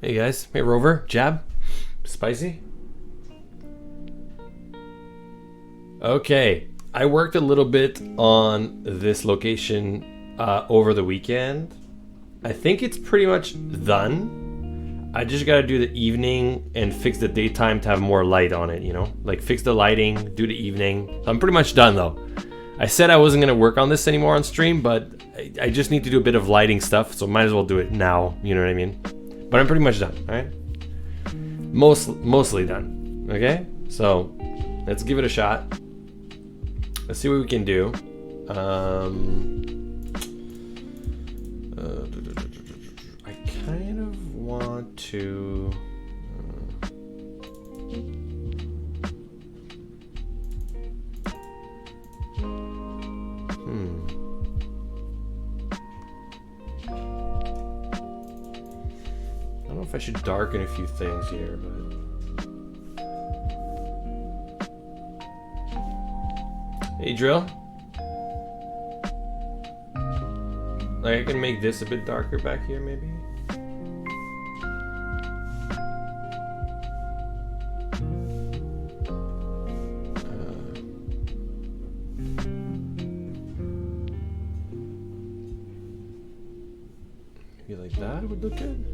Hey guys, hey Rover, Jab, Spicy. Okay, I worked a little bit on this location over the weekend. I think it's pretty much done. I just gotta do the evening and fix the daytime to have more light on it, you know? Like fix the lighting, do the evening. I'm pretty much done though. I said I wasn't gonna work on this anymore on stream, but I just need to do a bit of lighting stuff, so might as well do it now, you know what I mean? But I'm pretty much done, alright? Mostly done, okay? So, let's give it a shot. Let's see what we can do. I kind of want to... I don't know if I should darken a few things here, but... Hey, Drill. Like, I can make this a bit darker back here, maybe? Maybe like that would look good?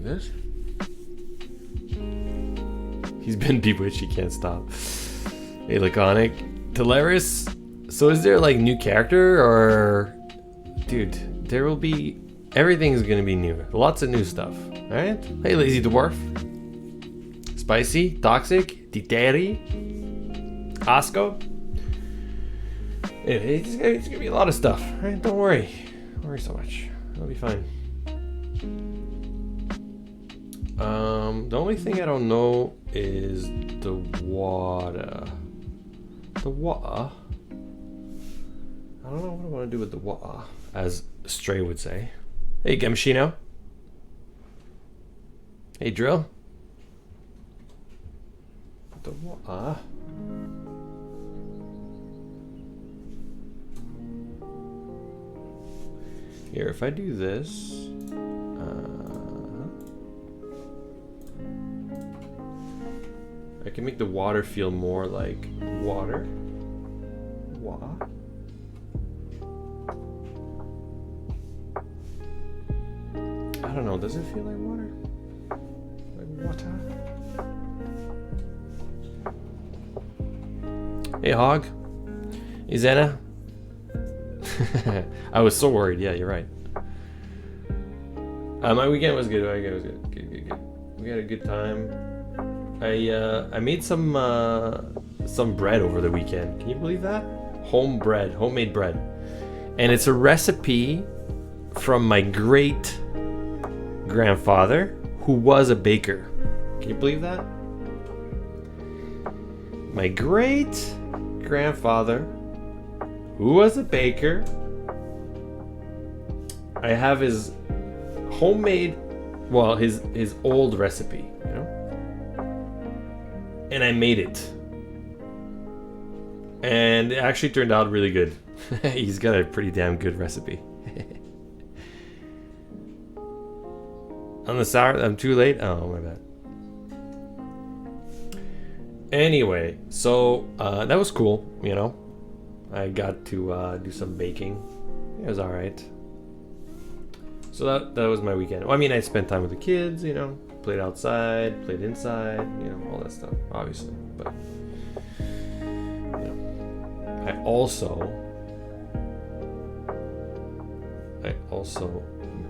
This. He's been bewitched, he can't stop. Hey, Laconic. Teleris, so is there like new character or... Dude, there will be... Everything's gonna be new. Lots of new stuff, alright? Hey, Lazy Dwarf. Spicy, Toxic, Titeri, Asco. It's gonna be a lot of stuff, alright? Don't worry. Don't worry so much. It'll be fine. The only thing I don't know is the water. The water? I don't know what I want to do with the water, as Stray would say. Hey, Gemshino. Hey, Drill. The water. Here, if I do this... I can make the water feel more like water. Water. I don't know, does it feel like water? Like water? Hey, Hog. Hey, Zena. I was so worried. Yeah, you're right. My weekend was good. Good. We had a good time. I made some bread over the weekend. Can you believe that? Homemade bread. And it's a recipe from my great grandfather who was a baker. Can you believe that? My great grandfather who was a baker. I have his homemade, well, his old recipe, you know? And I made it. And it actually turned out really good. He's got a pretty damn good recipe. On the sour, I'm too late? Oh, my bad. Anyway, so that was cool, you know. I got to do some baking. It was alright. So that was my weekend. Well, I mean, I spent time with the kids, you know. Played outside, played inside, you know, all that stuff, obviously. But, you know, I also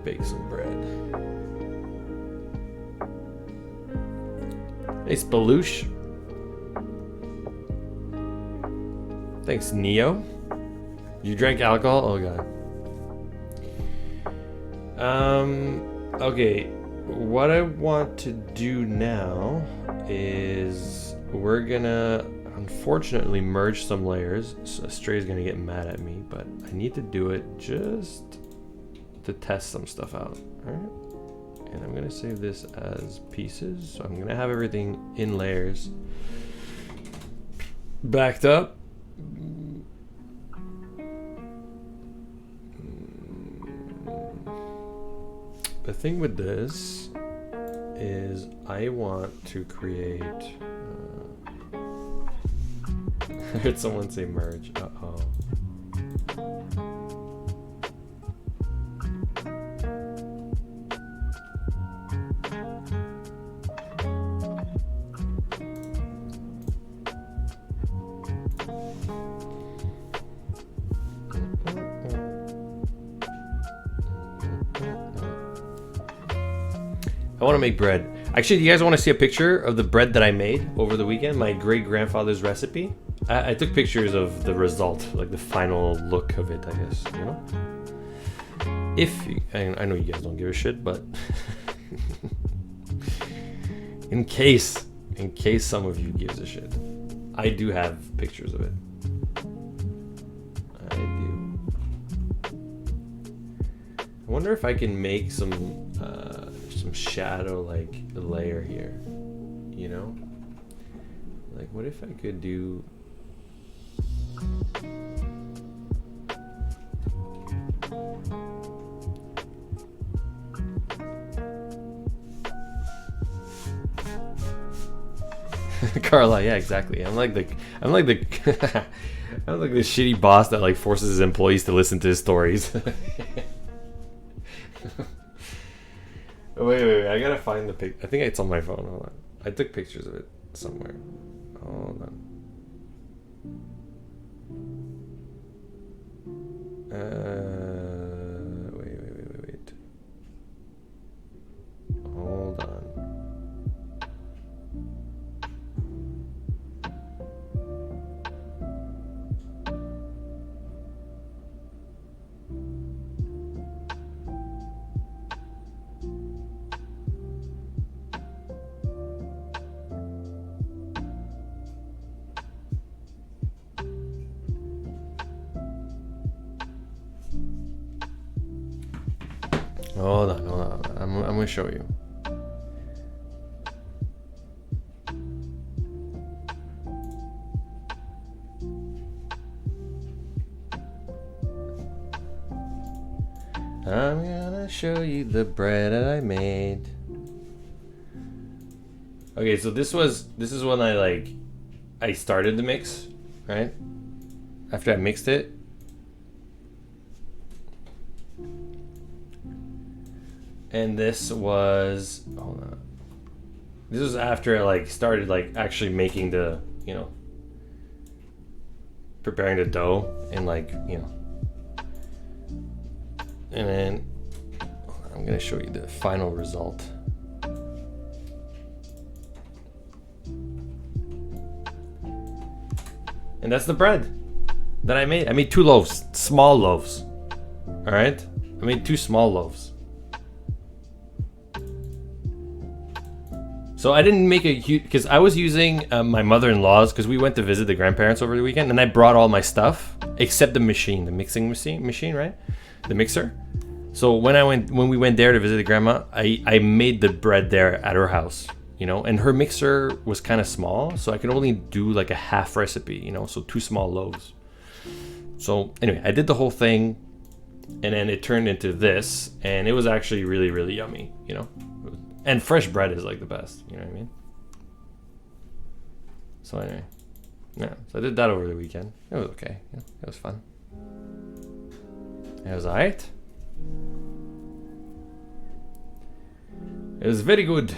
baked some bread. Hey, Spaloosh. Thanks, Neo. You drank alcohol? Oh, God. Okay. What I want to do now is we're gonna unfortunately merge some layers. So Stray's gonna get mad at me, but I need to do it just to test some stuff out. Alright? And I'm gonna save this as pieces. So I'm gonna have everything in layers backed up. The thing with this is I want to create I heard someone say merge. Uh-oh. I want to make bread. Actually, do you guys want to see a picture of the bread that I made over the weekend? My great-grandfather's recipe? I took pictures of the result, like the final look of it, I guess, you know? If you, I know you guys don't give a shit, but in case some of you gives a shit, I do have pictures of it. I do. I wonder if I can make some shadow like layer here, you know? Like, what if I could do Carla? Yeah, exactly. I'm like the I'm like the shitty boss that like forces his employees to listen to his stories. Wait, I gotta find the pic. I think it's on my phone. Hold on. I took pictures of it somewhere. Hold on. Wait. Hold on. Hold on. I'm gonna show you. I'm gonna show you the bread that I made. Okay, so this is when I started the mix, right? After I mixed it. And this was, hold on. This was after I started actually making the, you know, preparing the dough and and then I'm gonna show you the final result. And that's the bread that I made. I made 2 loaves, small loaves. All right, I made 2 small loaves. So I didn't make a huge, because I was using my mother-in-law's, because we went to visit the grandparents over the weekend, and I brought all my stuff except the machine, the mixing machine, right? The mixer. So when we went there to visit the grandma, I made the bread there at her house, you know, and her mixer was kind of small, so I could only do like a half recipe, you know, so 2 small loaves. So anyway, I did the whole thing, and then it turned into this, and it was actually really, really yummy, you know. And fresh bread is like the best, you know what I mean? So anyway, yeah, so I did that over the weekend. It was okay, yeah, it was fun. It was alright. It was very good.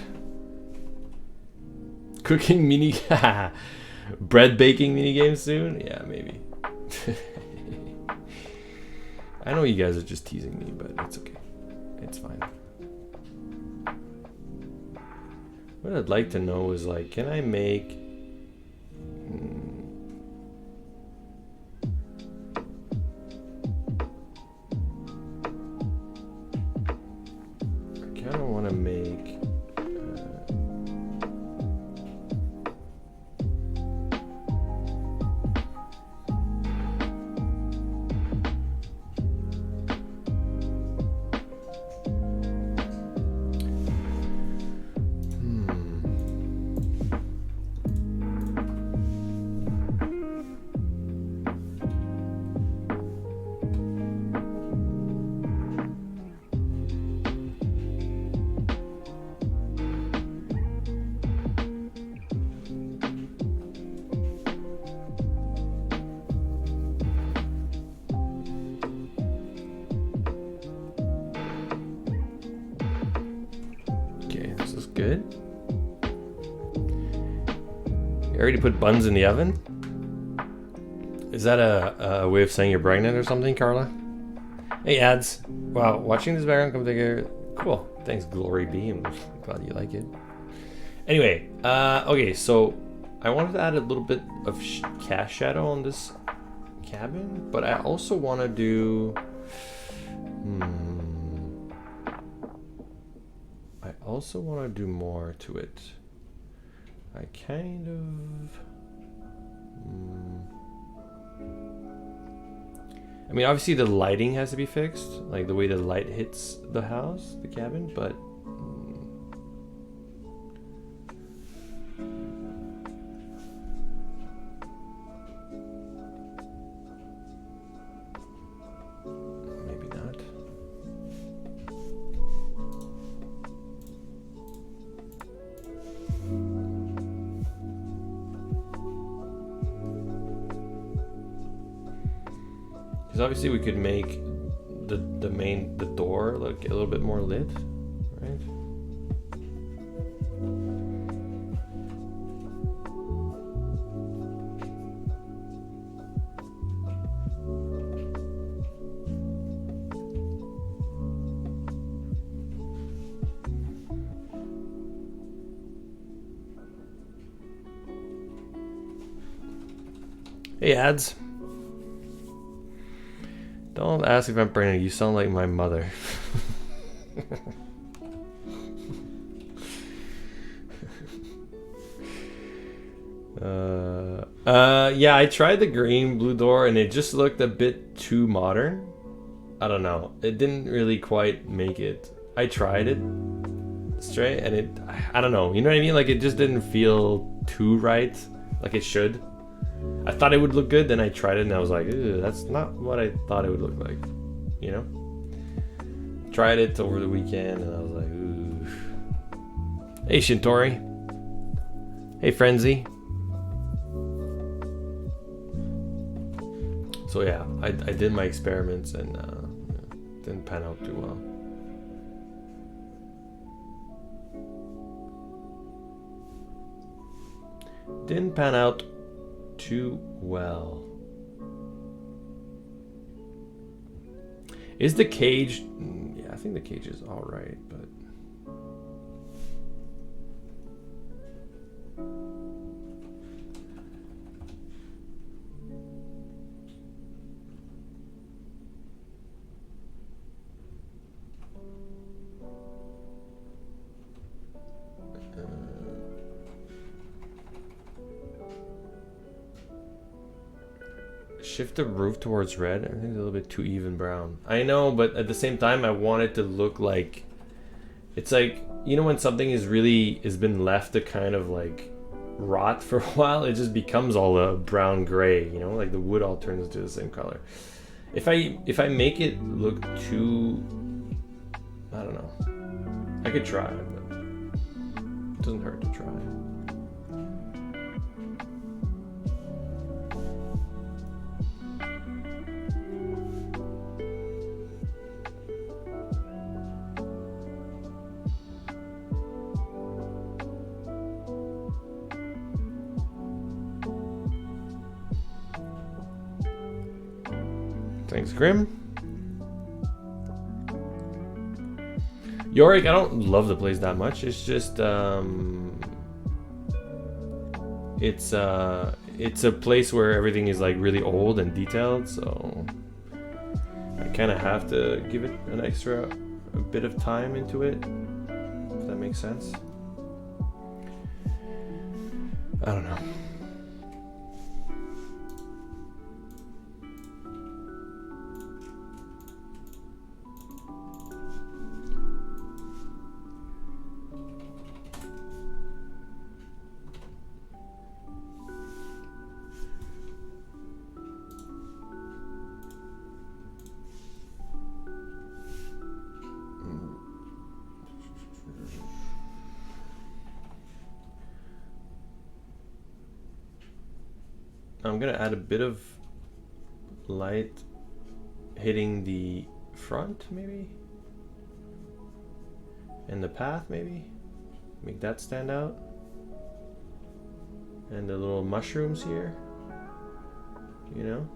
Cooking mini, bread baking mini game soon? Yeah, maybe. I know you guys are just teasing me, but it's okay. It's fine. What I'd like to know is can I make I kind of want to make good. You already put buns in the oven? Is that a way of saying you're pregnant or something, Carla? Hey, ads. Wow, watching this background come together. Cool. Thanks, Glory B. I'm glad you like it. Anyway, okay, so I wanted to add a little bit of cast shadow on this cabin, but I also want to do... I also want to do more to it. I kind of... I mean, obviously the lighting has to be fixed, like the way the light hits the house, the cabin, but maybe not. Because obviously we could make the door look a little bit more lit, right? Hey, ads. Don't ask if I'm pregnant. You sound like my mother. Yeah, I tried the green blue door and it just looked a bit too modern. I don't know. It didn't really quite make it. I tried it straight and I don't know. You know what I mean? Like it just didn't feel too right, like it should. I thought it would look good, then I tried it and I was like, ew, that's not what I thought it would look like, you know? Tried it over the weekend and I was like, ooh. Hey, Shintori. Hey, Frenzy. So yeah, I did my experiments and didn't pan out too well. Didn't pan out too well. Is the cage... Yeah, I think the cage is all right, but... Shift the roof towards red. Everything's a little bit too even brown. I know, but at the same time, I want it to look like... It's like, you know when something is really... has been left to kind of like rot for a while? It just becomes all a brown gray, you know? Like the wood all turns into the same color. If I make it look too... I don't know. I could try, but it doesn't hurt to try. Thanks, Grim. Yorick, I don't love the place that much. It's just, it's a place where everything is like really old and detailed, so I kind of have to give it a bit of time into it, if that makes sense. I don't know. I'm gonna add a bit of light hitting the front, maybe, and the path, maybe. make that stand out. And the little mushrooms here, you know.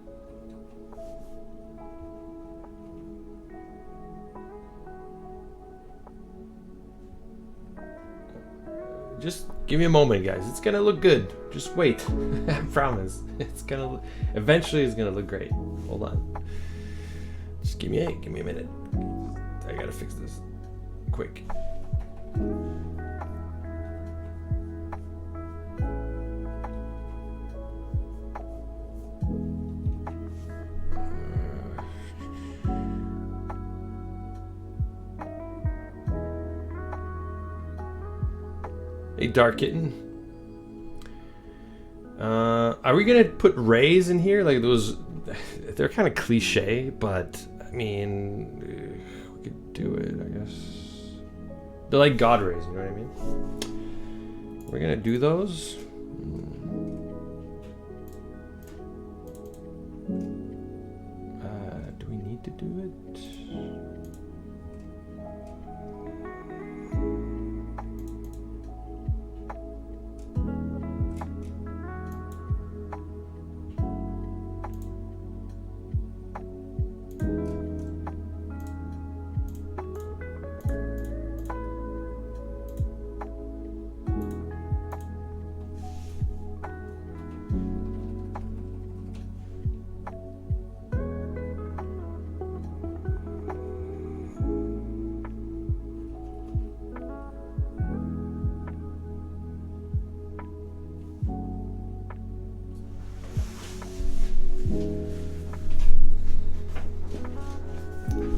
Just give me a moment, guys. It's gonna look good. Just wait. I promise. Eventually it's gonna look great. Hold on. Just give me a minute. I gotta fix this quick. Hey, Dark Kitten. Are we gonna put rays in here? Like those, they're kind of cliche, but I mean, we could do it, I guess. They're like God rays, you know what I mean? We're gonna do those. Do we need to do it?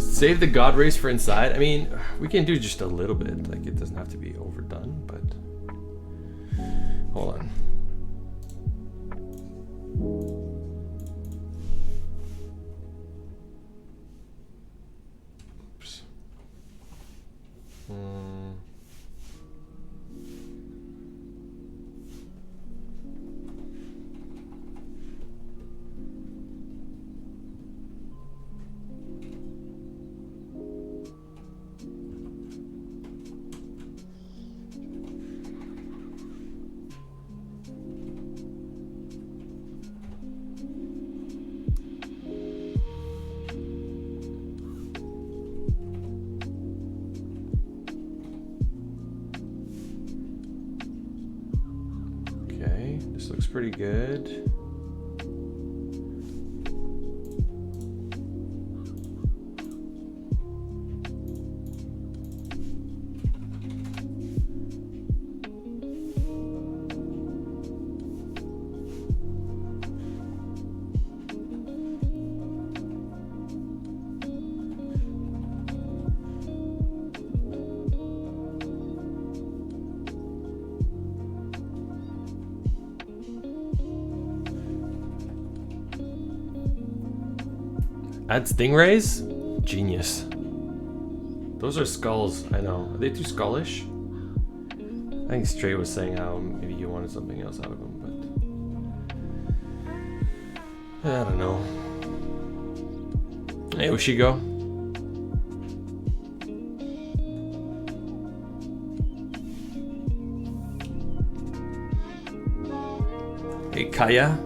Save the God rays for inside. I mean, we can do just a little bit. Like, it doesn't have to be overdone, but hold on. Oops. This looks pretty good. Add stingrays? Genius. Those are skulls, I know. Are they too skullish? I think Stray was saying how maybe you wanted something else out of them, but I don't know. Hey, where she go? Hey, Kaya.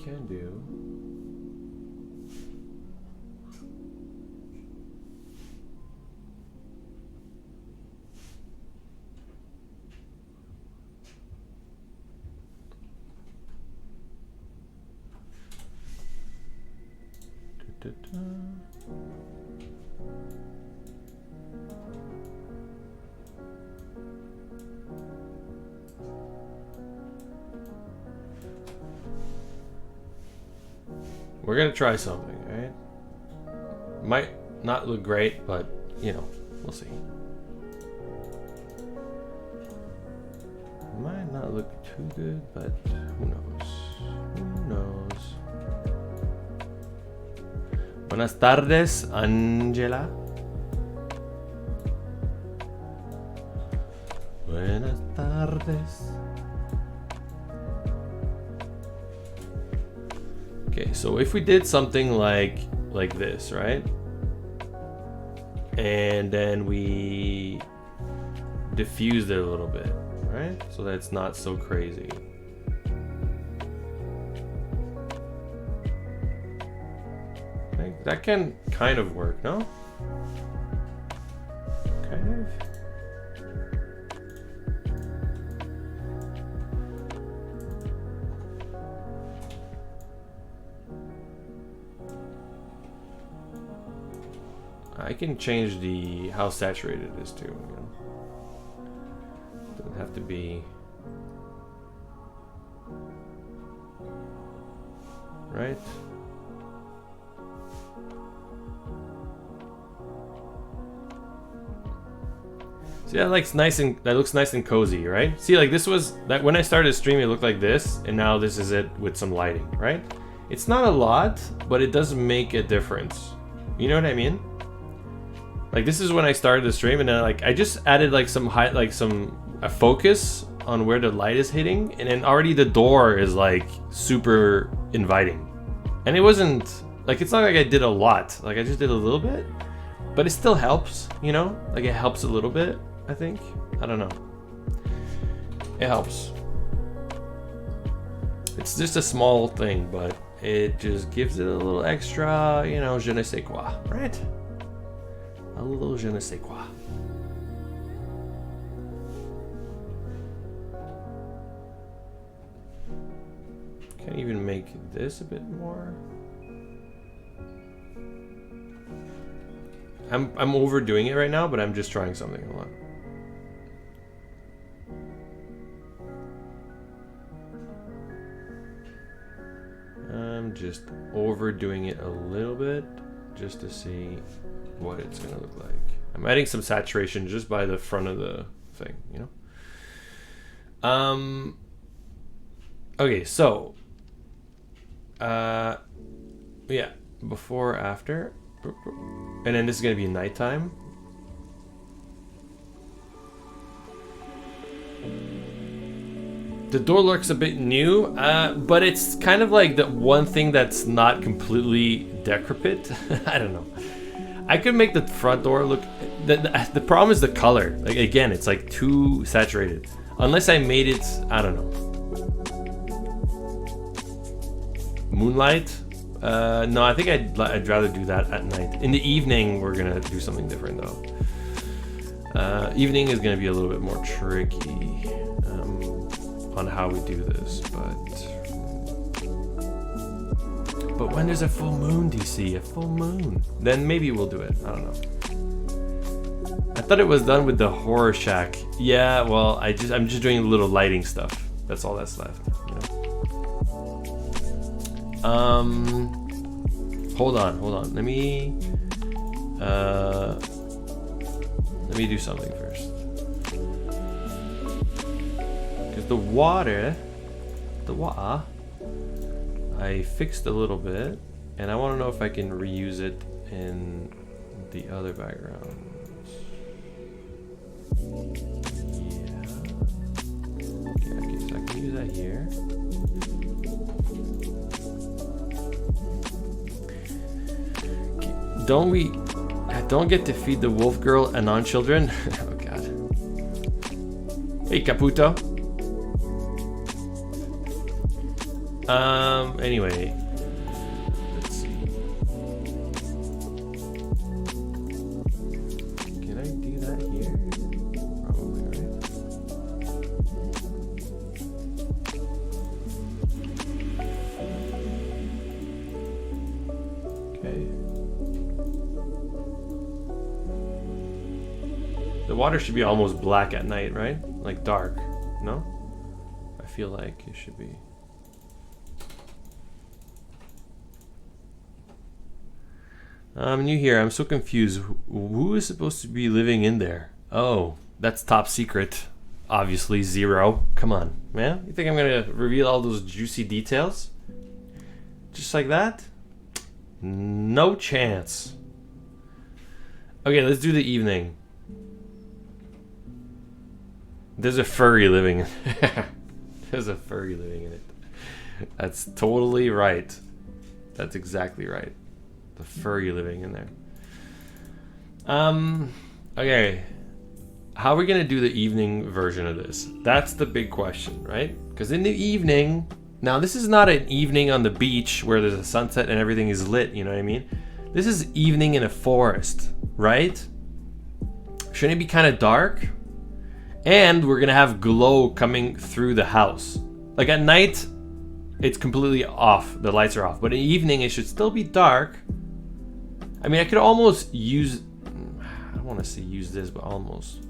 Can do. We're gonna try something, right? Might not look great, but you know, we'll see. Might not look too good, but who knows? Who knows? Buenas tardes, Angela. Buenas tardes. Okay, so if we did something like this, right? And then we diffused it a little bit, right? So that it's not so crazy. That can kind of work, no? Kind of. I can change how saturated it is too. You know? Doesn't have to be right. See, that looks nice and cozy, right? See, like this was that when I started streaming, it looked like this, and now this is it with some lighting, right? It's not a lot, but it does make a difference. You know what I mean? Like this is when I started the stream, and then like I just added like a focus on where the light is hitting, and then already the door is like super inviting. And it wasn't like, it's not like I did a lot. Like I just did a little bit, but it still helps, you know? Like it helps a little bit, I think. I don't know. It helps. It's just a small thing, but it just gives it a little extra, you know, je ne sais quoi, right? A little je ne sais quoi. Can I even make this a bit more? I'm overdoing it right now, but I'm just trying something a lot. I'm just overdoing it a little bit just to see what it's gonna look like. I'm adding some saturation just by the front of the thing, you know? Okay, so yeah, before, after, and then this is gonna be nighttime. The door looks a bit new, but it's kind of like the one thing that's not completely decrepit. I don't know. I could make the front door look... The problem is the color. Like again, it's like too saturated. Unless I made it, I don't know. Moonlight? No, I think I'd rather do that at night. In the evening, we're gonna do something different though. Evening is gonna be a little bit more tricky on how we do this, but when there's a full moon, DC, a full moon, then maybe we'll do it. I don't know. I thought it was done with the horror shack. Yeah, well, I'm just doing a little lighting stuff. That's all that's left. You know? Hold on. Let me do something first. Because the water, I fixed a little bit, and I want to know if I can reuse it in the other backgrounds. Yeah. Okay, so I can use that here. Don't get to feed the wolf girl Anon children. Oh god. Hey Caputo. Anyway, let's see. Can I do that here? Probably, right? Okay. The water should be almost black at night, right? Like dark, no? I feel like it should be. I'm new here. I'm so confused. Who is supposed to be living in there? Oh, that's top secret. Obviously, Zero. Come on, man. You think I'm gonna reveal all those juicy details? Just like that? No chance. Okay, let's do the evening. There's a furry living. There's a furry living in it. That's totally right. That's exactly right. The furry living in there. Okay. How are we gonna do the evening version of this? That's the big question, right? Because in the evening, now this is not an evening on the beach where there's a sunset and everything is lit, you know what I mean? This is evening in a forest, right? Shouldn't it be kind of dark? And we're gonna have glow coming through the house. Like at night, it's completely off. The lights are off. But in the evening, it should still be dark. I mean, I could almost use... I don't want to say use this, but almost.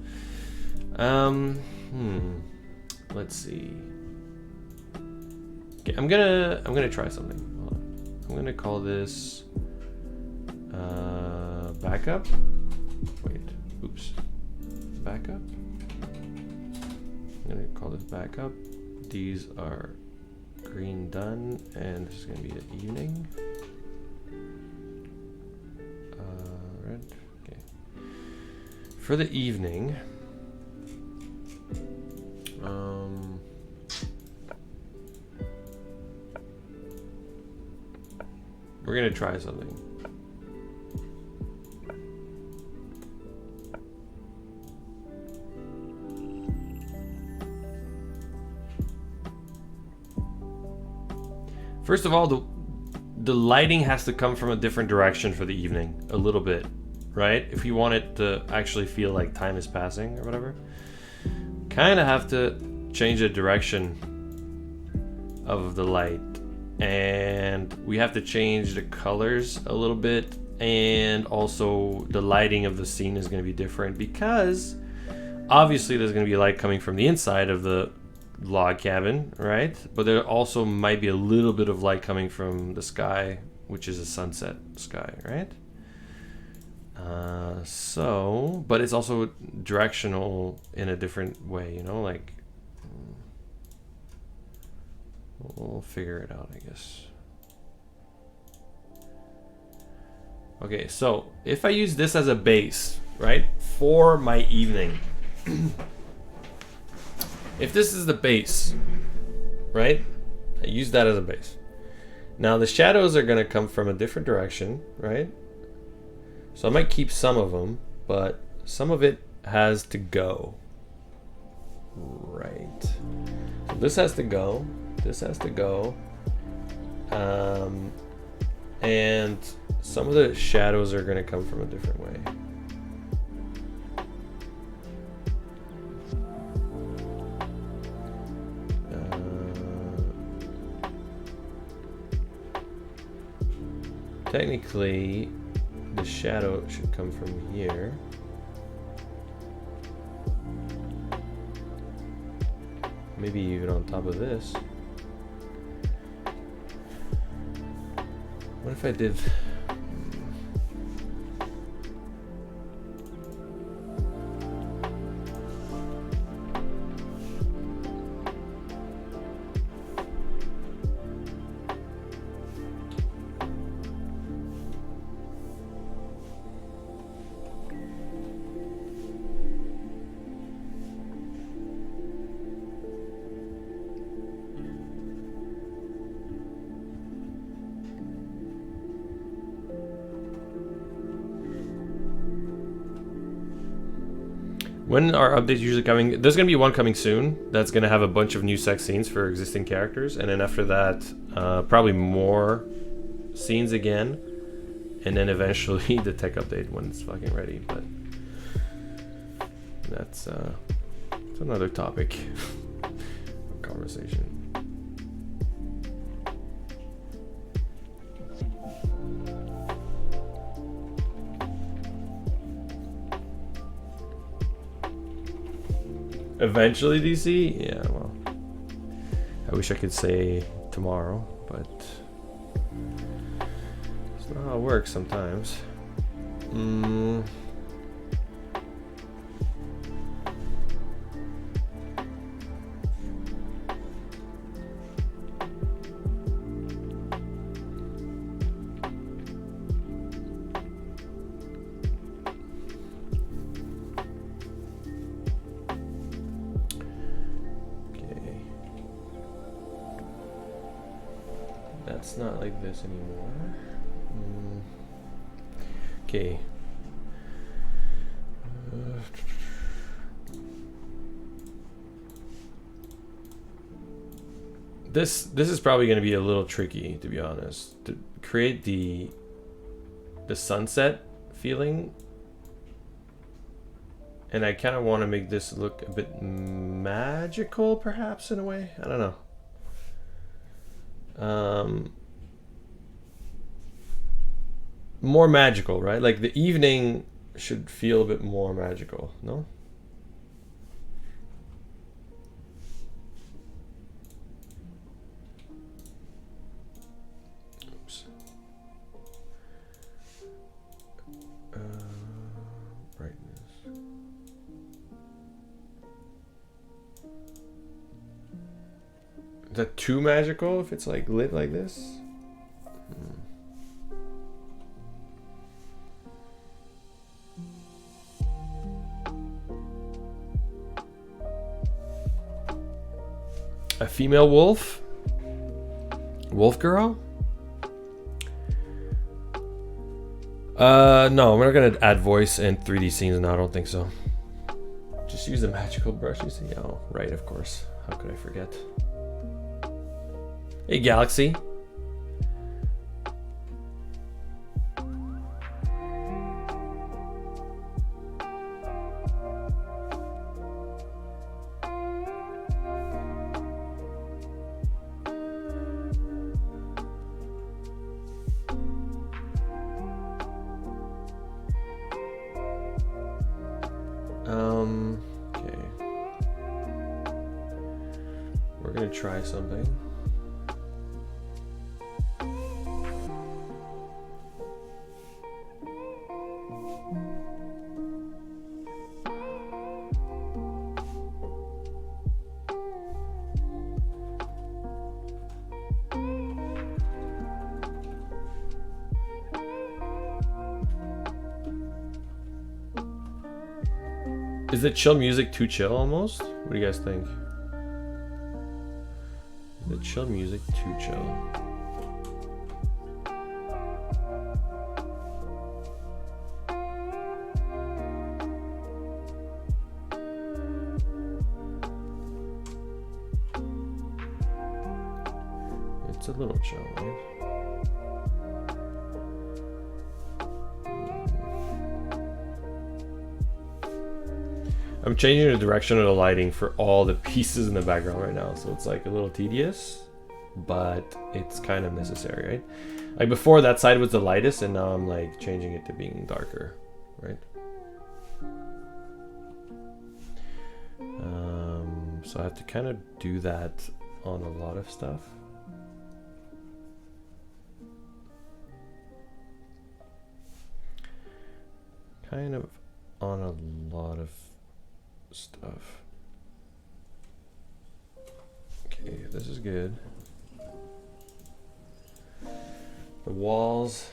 Let's see. Okay, I'm gonna try something. Hold on. I'm gonna call this backup. Wait. Oops. Backup. I'm gonna call this backup. These are green done, and this is gonna be the evening. Red. Okay. For the evening, we're gonna try something. First of all, the lighting has to come from a different direction for the evening, a little bit, right? If you want it to actually feel like time is passing or whatever, kind of have to change the direction of the light, and we have to change the colors a little bit, and also the lighting of the scene is going to be different because obviously there's going to be light coming from the inside of the log cabin, right? But there also might be a little bit of light coming from the sky, which is a sunset sky, right? But it's also directional in a different way, you know, like we'll figure it out, I guess. Okay, so if I use this as a base, right, for my evening, if this is the base, right, I use that as a base. Now the shadows are going to come from a different direction, right? So I might keep some of them, but some of it has to go. Right. So this has to go. This has to go. And some of the shadows are going to come from a different way. Technically, the shadow should come from here. Maybe even on top of this. What if I did... When are updates usually coming? There's going to be one coming soon that's going to have a bunch of new sex scenes for existing characters. And then after that, probably more scenes again. And then eventually the tech update when it's fucking ready. But that's another topic of conversation. Eventually, DC? Yeah, well, I wish I could say tomorrow, but it's not how it works sometimes. not like this anymore. Okay. This is probably going to be a little tricky, to be honest, to create the sunset feeling. And I kind of want to make this look a bit magical, perhaps, in a way. I don't know. More magical, right? Like the evening should feel a bit more magical, no? Oops. Brightness. Is that too magical if it's like lit like this? A female wolf? Wolf girl? No, we're not gonna add voice and 3D scenes now, I don't think so. Just use the magical brush, you see? Oh, right, of course. How could I forget? Hey, Galaxy. Okay. We're gonna try something. Is the chill music too chill almost? What do you guys think? Is the chill music too chill? It's a little chill, right? I'm changing the direction of the lighting for all the pieces in the background right now, so it's like a little tedious, but it's kind of necessary, right? Like before, that side was the lightest, and now I'm like changing it to being darker, right? So I have to kind of do that on a lot of stuff. Kind of on a lot of stuff. Okay, this is good. The walls.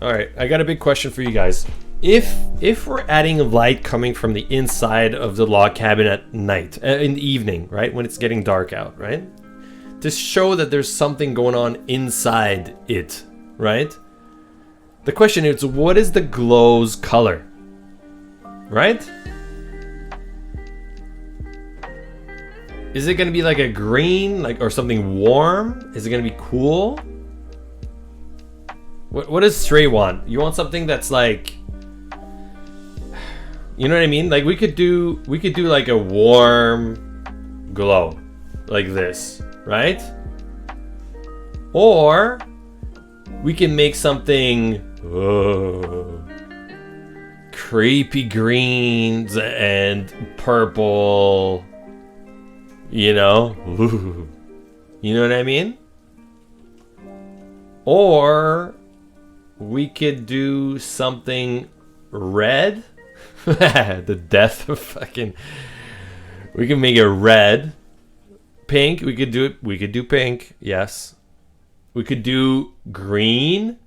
All right, I got a big question for you guys. If we're adding light coming from the inside of the log cabin at night, in the evening, right, when it's getting dark out, right, to show that there's something going on inside it, right? The question is, what is the glow's color, right? Is it gonna be like a green, like, or something warm? Is it gonna be cool? What does Stray want? You want something that's like, You know what I mean? Like we could do like a warm glow, like this, right? Or we can make something creepy greens and purple. You know, you know what I mean? Or we could do something red. The death of fucking. We can make it red, pink. We could do it. We could do pink. Yes. We could do green.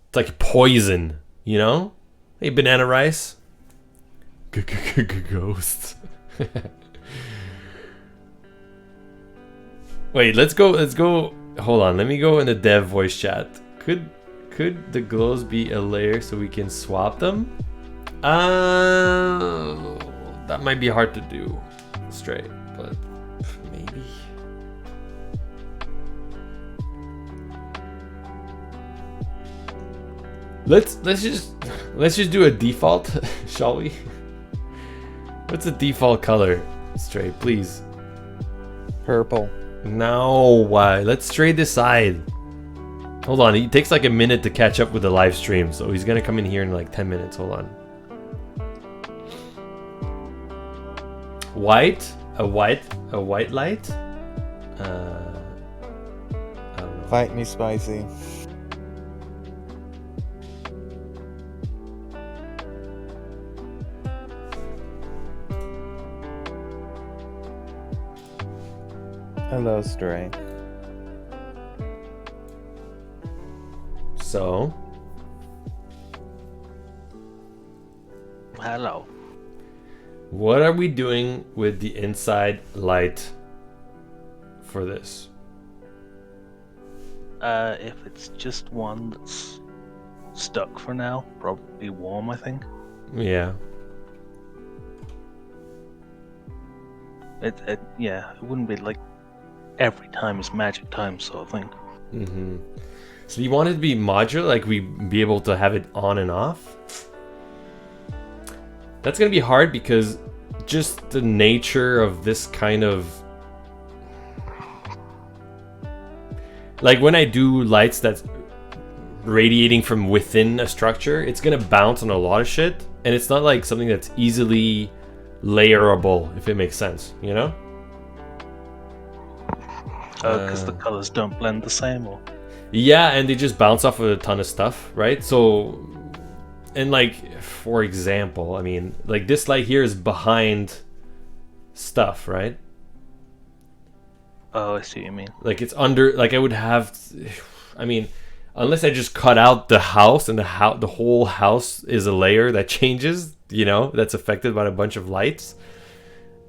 It's like poison, you know? Hey, banana rice. Ghosts. Wait, let's go. Hold on, let me go in the dev voice chat. Could the glows be a layer so we can swap them? That might be hard to do straight, but maybe. Let's just do a default, shall we? What's the default color? Straight, please. Purple. No, why? Let's trade decide. Hold on, it takes like a minute to catch up with the live stream, so he's gonna come in here in like 10 minutes. Hold on. White? A white light? I don't know. Fight me spicy. Hello, Stray. So. Hello. What are we doing with the inside light for this? If it's just one that's stuck for now, probably warm, I think. Yeah. It wouldn't be like every time is magic time sort of thing. Mm-hmm. So you want it to be modular, like we be able to have it on and off? That's gonna be hard because just the nature of this kind of, like when I do lights that's radiating from within a structure, it's gonna bounce on a lot of shit, and it's not like something that's easily layerable, if it makes sense, you know? Because the colors don't blend the same, or? Yeah, and they just bounce off of a ton of stuff, right? So, and like, for example, I mean, like this light here is behind stuff, right? Oh, I see what you mean. Like it's under, like I would have, I mean, unless I just cut out the house and the whole house is a layer that changes, you know, that's affected by a bunch of lights,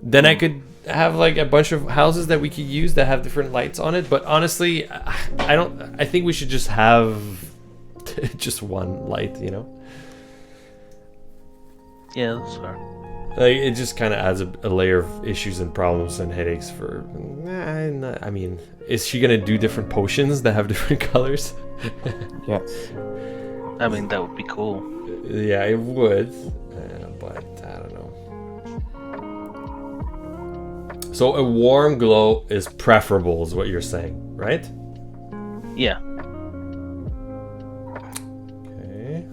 then I could have like a bunch of houses that we could use that have different lights on it. But honestly, I think we should just have just one light, you know? Yeah, that's fair. Like it just kind of adds a layer of issues and problems and headaches for. I mean, is she gonna do different potions that have different colors? Yes. I mean, that would be cool. Yeah, it would, but I don't know. So a warm glow is preferable, is what you're saying, right? Yeah. Okay.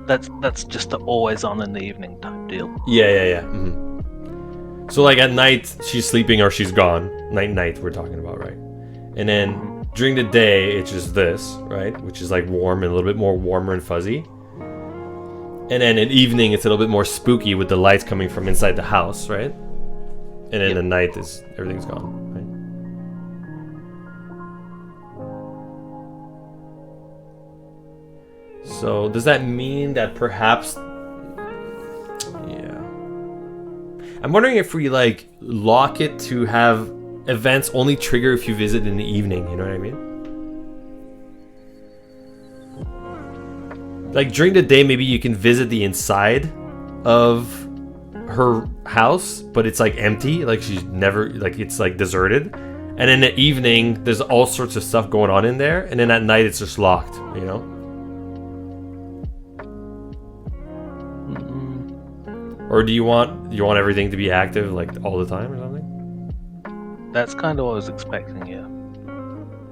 That's just the always on in the evening type deal. Yeah. Mm-hmm. So like at night she's sleeping or she's gone. Night we're talking about, right? And then during the day it's just this, right? Which is like warm and a little bit more warmer and fuzzy. And then at evening it's a little bit more spooky with the lights coming from inside the house, right? And then the night is everything's gone, right? So does that mean that perhaps, yeah, I'm wondering if we like lock it to have events only trigger if you visit in the evening, you know what I mean? Like during the day maybe you can visit the inside of her house, but it's like empty, like she's never, like it's like deserted. And in the evening there's all sorts of stuff going on in there, and then at night it's just locked, you know? Or do you want everything to be active like all the time or something? That's kind of what I was expecting, yeah.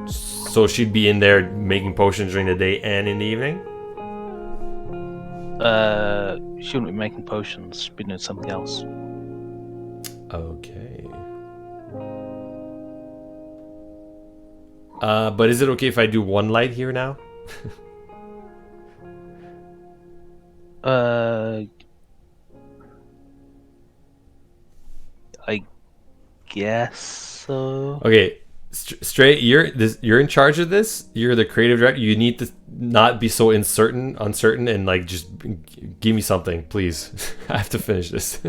So she'd be in there making potions during the day and in the evening? She wouldn't be making potions, she'd be doing something else. Okay. But is it okay if I do one light here now? I guess so. Okay, straight. You're in charge of this. You're the creative director. You need to not be so uncertain, and like just give me something, please. I have to finish this.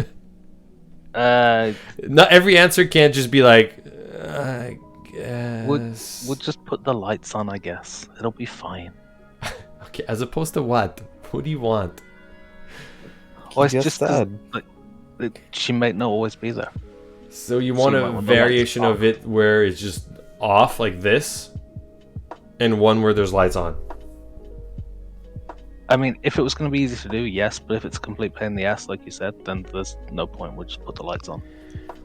Not every answer can't just be like. I guess. We'll just put the lights on, I guess. It'll be fine. Okay, as opposed to what? What do you want? Well, it's just just 'cause, said. like, she might not always be there. So you So want you a might want the lights variation of off. it where it's just off like this, and one where there's lights on. I mean, if it was going to be easy to do, yes, but if it's a complete pain in the ass, like you said, then there's no point. We'll just put the lights on.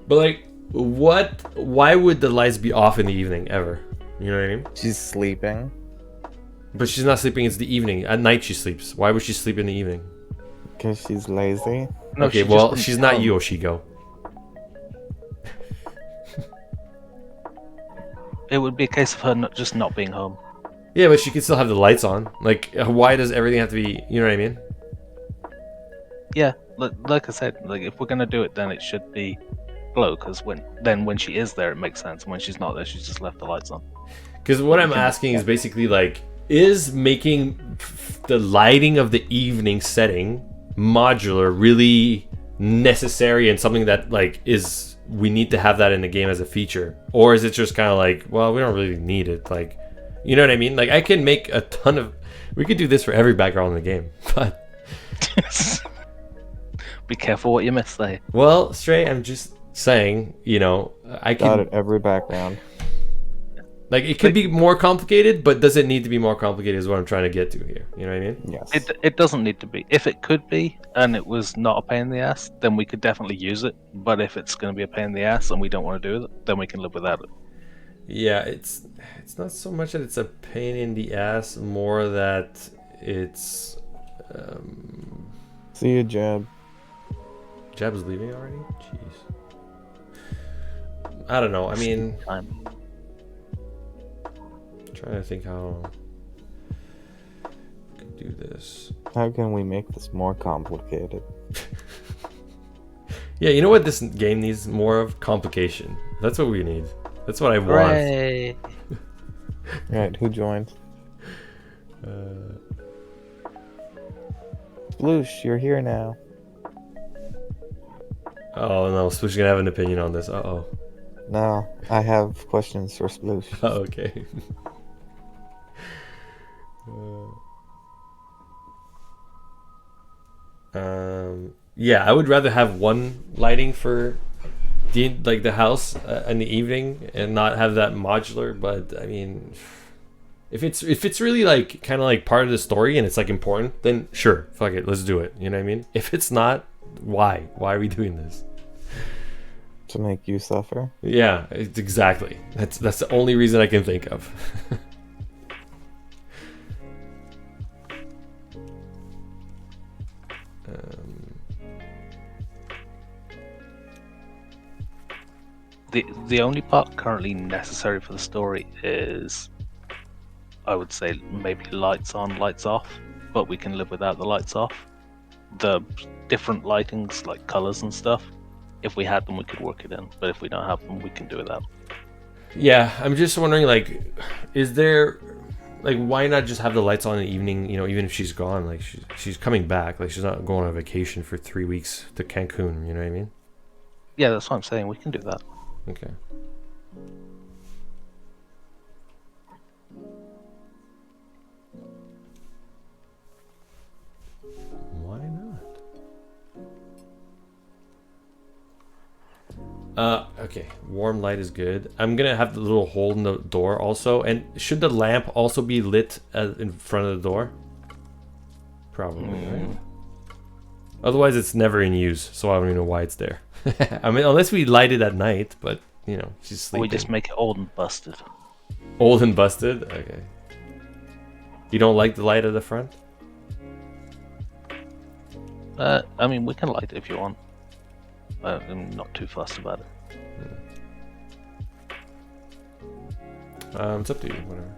But like, why would the lights be off in the evening ever? You know what I mean? She's sleeping. But she's not sleeping. It's the evening. At night she sleeps. Why would she sleep in the evening? Because she's lazy. No, Okay, she just well, wouldn't she's be not home. you, Oshigo. It would be a case of her just not being home. Yeah, but she can still have the lights on. Like, why does everything have to be? You know what I mean? Yeah, like I said, like if we're gonna do it, then it should be glow. Because when she is there, it makes sense. When she's not there, she's just left the lights on. Because what I'm asking is basically like, is making the lighting of the evening setting modular really necessary and something that like is we need to have that in the game as a feature, or is it just kind of like, well, we don't really need it, like, you know what I mean? Like, I can make a ton of, we could do this for every background in the game, but Be careful what you miss there. well, Stray, I'm just saying, you know, I Got can it. Every background. like, it could be more complicated, but does it need to be more complicated is what I'm trying to get to here, you know what I mean? Yes. It doesn't need to be. If it could be, and it was not a pain in the ass, then we could definitely use it. But if it's going to be a pain in the ass and we don't want to do it, then we can live without it. Yeah, it's not so much that it's a pain in the ass, more that it's See you, Jeb. Jab's leaving already? Jeez. I don't know. I mean, Time. trying to think how I could do this. How can we make this more complicated? Yeah, you know what this game needs more of? Complication. That's what we need. That's what I want. Hooray! Right, who joined? Uh, Sploosh, you're here now. oh no, Sploosh's gonna have an opinion on this. Uh-oh. No, I have questions for Sploosh. Oh, okay. Yeah, I would rather have one lighting for the house in the evening and not have that modular. But I mean, if it's really like kind of like part of the story and it's like important, then sure, fuck it, let's do it. You know what I mean? If it's not, why are we doing this? To make you suffer? Yeah, exactly. That's the only reason I can think of. The only part currently necessary for the story is, I would say, maybe lights on, lights off, but we can live without the lights off. The different lightings, like colors and stuff, if we had them, we could work it in. But if we don't have them, we can do without. Yeah, I'm just wondering, like, is there, like, why not just have the lights on in the evening? You know, even if she's gone, like, she's coming back, like, she's not going on vacation for 3 weeks to Cancun. You know what I mean? Yeah, that's what I'm saying. We can do that. Okay. Why not? Okay. Warm light is good. I'm gonna have the little hole in the door also. And should the lamp also be lit in front of the door? Probably, right? Otherwise, it's never in use, so I don't even know why it's there. I mean, unless we light it at night, but you know, she's sleeping. We just make it old and busted. Old and busted. Okay. You don't like the light at the front? I mean, we can light it if you want. I'm not too fussed about it. It's up to you. Whatever.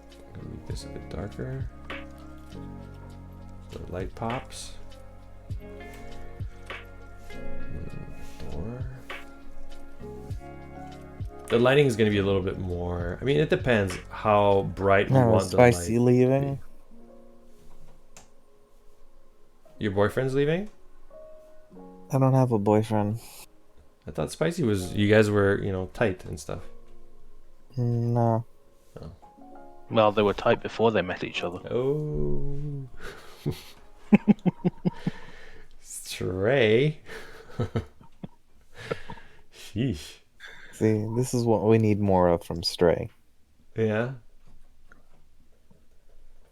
I'm gonna make this a bit darker. So the light pops. Door. The lighting is going to be a little bit more. I mean, it depends how bright we No, want the light. Spicy leaving. Your boyfriend's leaving? I don't have a boyfriend. I thought Spicy was. You guys were, you know, tight and stuff. No. Well, they were tight before they met each other. Oh. Stray. Sheesh. See, this is what we need more of from Stray. Yeah.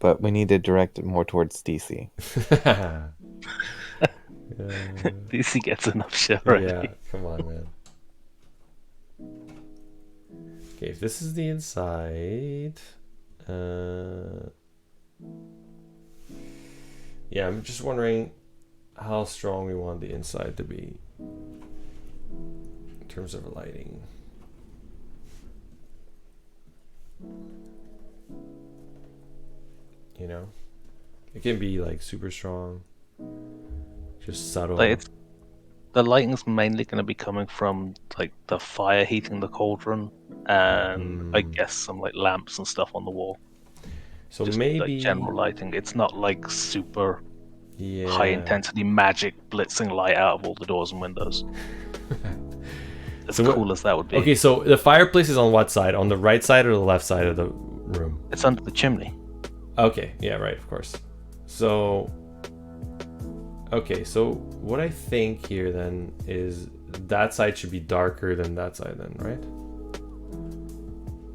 But we need to direct it more towards DC. DC gets enough shit already. Yeah, come on, man. Okay, if this is the inside, yeah, I'm just wondering how strong we want the inside to be in terms of lighting. You know, it can be like super strong, just subtle. Like the lighting's mainly going to be coming from like the fire heating the cauldron, and I guess some like lamps and stuff on the wall. So Just maybe like general lighting. It's not like super yeah. high intensity magic blitzing light out of all the doors and windows. As So cool as that would be. Okay, so the fireplace is on what side? On the right side or the left side of the room? It's under the chimney. Okay, yeah, right, of course. So, okay, so what I think here then is that side should be darker than that side then, right?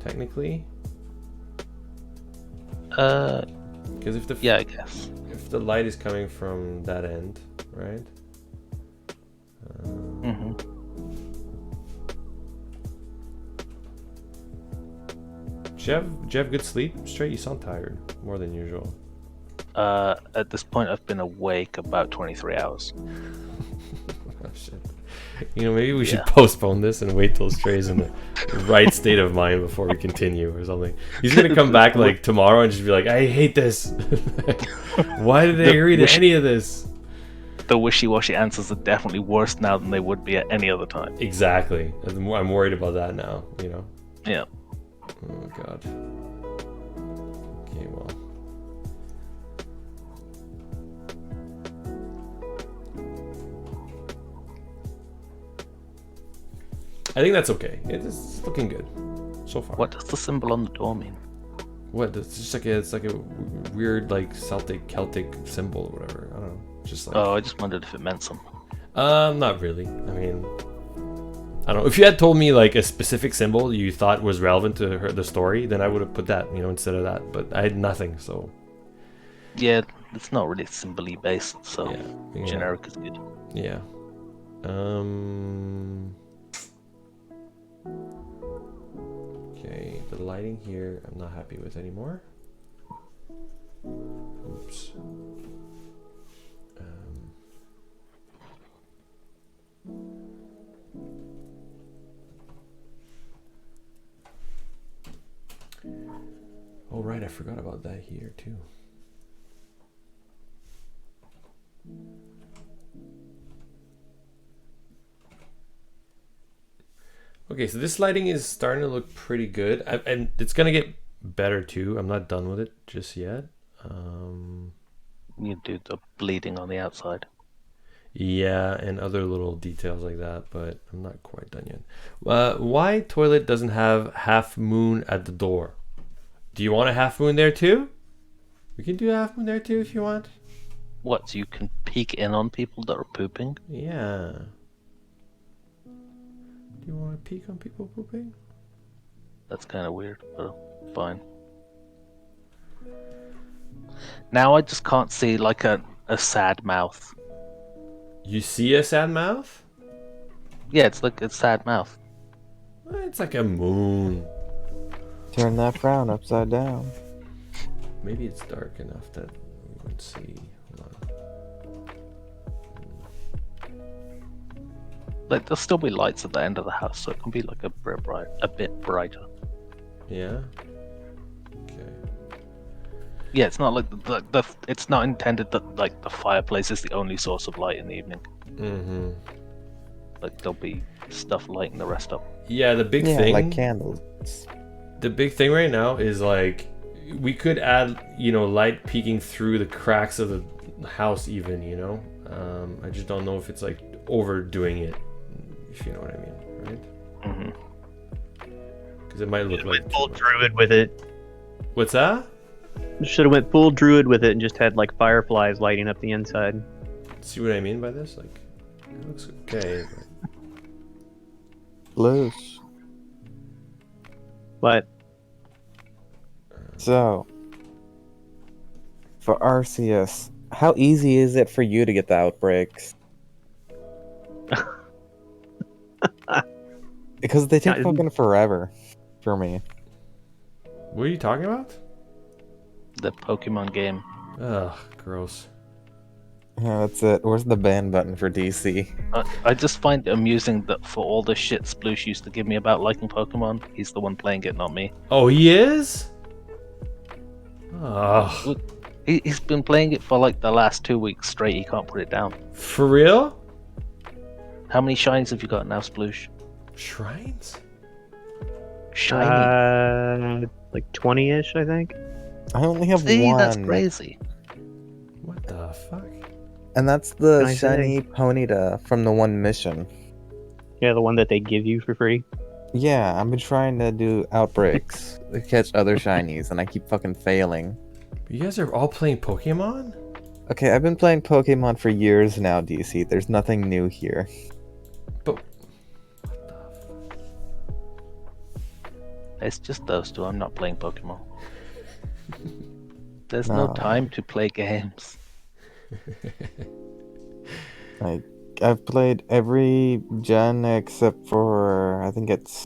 Technically? Because if the Yeah, I guess. if the light is coming from that end, right? Do you have good sleep? Straight, you sound tired more than usual. At this point, I've been awake about 23 hours. Oh, shit. You know, maybe we should postpone this and wait till Stray's in the right state of mind before we continue or something. He's gonna come back like tomorrow and just be like, I hate this. Why did I agree to any of this? The wishy-washy answers are definitely worse now than they would be at any other time. Exactly. I'm worried about that now, you know? Yeah. Oh, God. Okay, well. I think that's okay. It's looking good so far. What does the symbol on the door mean? What? It's just like it's like a weird like Celtic symbol or whatever. I don't know. Just like. Oh, I just wondered if it meant something. Not really. I mean, I don't know. If you had told me like a specific symbol you thought was relevant to the story, then I would have put that, you know, instead of that. But I had nothing, so. Yeah, it's not really symbol-y based, so Yeah. generic is good. Yeah. Okay, the lighting here I'm not happy with anymore. Oops. Oh right, I forgot about that here too. Okay, so this lighting is starting to look pretty good, and it's gonna get better too. I'm not done with it just yet. You do the bleeding on the outside. Yeah, and other little details like that, but I'm not quite done yet. Why toilet doesn't have half moon at the door? Do you want a half moon there too? We can do a half moon there too if you want. What, so you can peek in on people that are pooping? Yeah. Do you want to peek on people pooping? That's kind of weird, but Fine. Now I just can't see like a sad mouth. You see a sad mouth? Yeah, it's like a sad mouth. It's like a moon. Turn that frown upside down. Maybe it's dark enough that we would see. Hold on. Like there'll still be lights at the end of the house, so it can be like a bit brighter. Yeah. Okay. Yeah, it's not like it's not intended that like the fireplace is the only source of light in the evening. Mm-hmm. Like there'll be stuff lighting the rest up. Yeah, the big Yeah, thing. like candles. The big thing right now is like we could add, light peeking through the cracks of the house, even. I just don't know if it's like overdoing it. If you know what I mean, right? Mm-hmm. Because it might look like. Went full druid with it. What's that? Should have went full druid with it and just had like fireflies lighting up the inside. See what I mean by this? Like, it looks okay. Loose. But So, for Arceus, how easy is it for you to get the outbreaks? Because they take Yeah, fucking forever for me. What are you talking about? The Pokemon game. Ugh, gross. Yeah, that's it. Where's the ban button for DC? I just find it amusing that for all the shit Sploosh used to give me about liking Pokemon, he's the one playing it, not me. Oh, he is? Ugh. He's been playing it for like the last 2 weeks straight. He can't put it down. For real? How many shinies have you got now, Sploosh? Shrines? Shiny. like 20-ish, I think. I only have See, one. that's crazy. What the fuck? And that's the Nice shiny Ponyta from the one mission. Yeah, the one that they give you for free. Yeah, I've been trying to do outbreaks to catch other shinies, and I keep fucking failing. You guys are all playing Pokemon? Okay, I've been playing Pokemon for years now, DC. There's nothing new here. But It's just those two. I'm not playing Pokemon. There's no No. time to play games. Like, I've played every gen except for, I think it's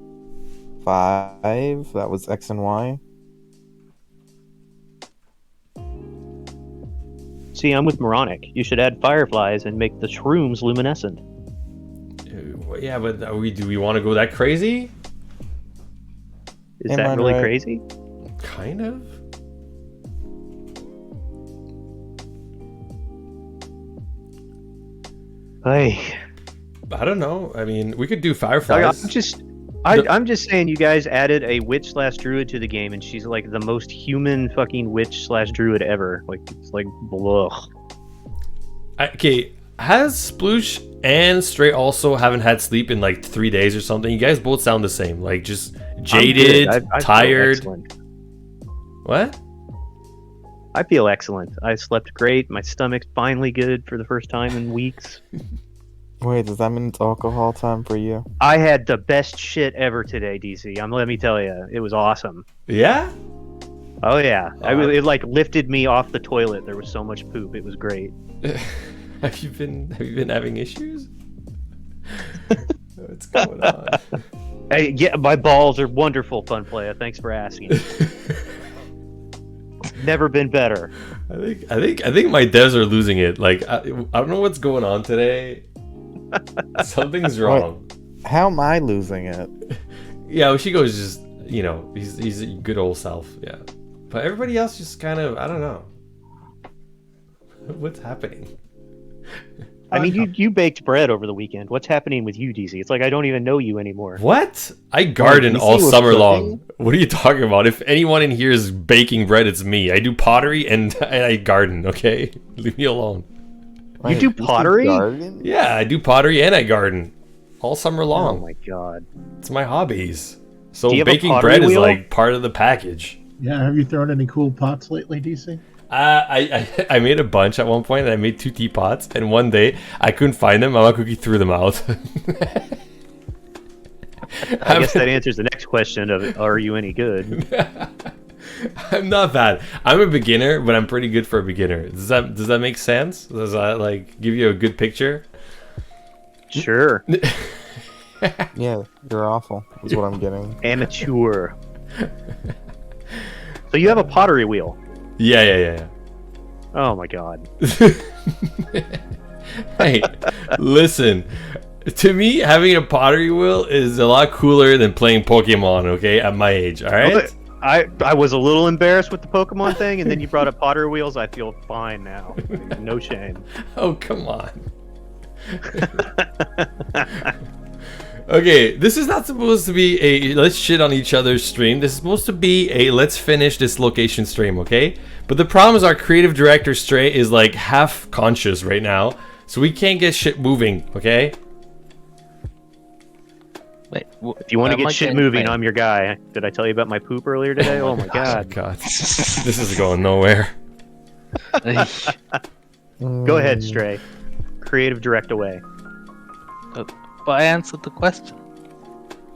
5. That was X and Y. See, I'm with Moronic. You should add fireflies and make the shrooms luminescent. yeah, but do we want to go that crazy? Is Am I that really right? crazy? Kind of. Hey, I don't know. I mean, we could do I'm Fireflies. I'm just saying, you guys added a witch/druid to the game, and she's like the most human fucking witch/druid ever. Like, it's like, blah. Okay, has Sploosh and Stray also haven't had sleep in like 3 days or something? You guys both sound the same. Like, just jaded, I feel tired. excellent. What? I feel excellent. I slept great. My stomach's finally good for the first time in weeks. Wait, does that mean it's alcohol time for you? I had the best shit ever today, DC. Let me tell you, it was awesome. Yeah? Oh yeah, Wow. it like lifted me off the toilet. There was so much poop. It was great. Have you been having issues? What's going on? Hey, yeah, my balls are wonderful, Fun Playa. Thanks for asking. Never been better. I think my devs are losing it. Like, I don't know what's going on today. Something's wrong. How am I losing it? Yeah, Oshigo's just, he's a good old self. Yeah, but everybody else just kind of, I don't know. What's happening? I mean, you baked bread over the weekend. What's happening with you, DC? It's like I don't even know you anymore. What? I garden DC all was summer cooking? long. What are you talking about? If anyone in here is baking bread, it's me. I do pottery and I garden, okay? Leave me alone. Wait, do DC pottery? garden? Yeah, I do pottery and I garden all summer Oh long. my god. It's my hobbies. So Do you have a baking pottery bread is wheel? like part of the package. Yeah, have you thrown any cool pots lately, DC? I made a bunch at one point, and I made 2 teapots. And one day I couldn't find them. Mama Cookie threw them out. I guess that answers the next question of, are you any good? I'm not bad. I'm a beginner, but I'm pretty good for a beginner. Does that make sense? Does that like give you a good picture? Sure. Yeah, you're awful. Is what I'm getting. Amateur. So you have a pottery wheel. Yeah. Oh my god. Hey, listen. To me, having a pottery wheel is a lot cooler than playing Pokemon. Okay, at my age. All right. I was a little embarrassed with the Pokemon thing, and then you brought up pottery wheels. I feel fine now. No shame. Oh, come on. Okay, this is not supposed to be a let's shit on each other's stream. This is supposed to be a let's finish this location stream, okay? But the problem is our creative director Stray is like half conscious right now, so we can't get shit moving, okay? Wait, If you want to get shit moving, I'm your guy. Did I tell you about my poop earlier today? Oh my god. This is going nowhere. Go ahead, Stray. Creative direct away. But I answered the question.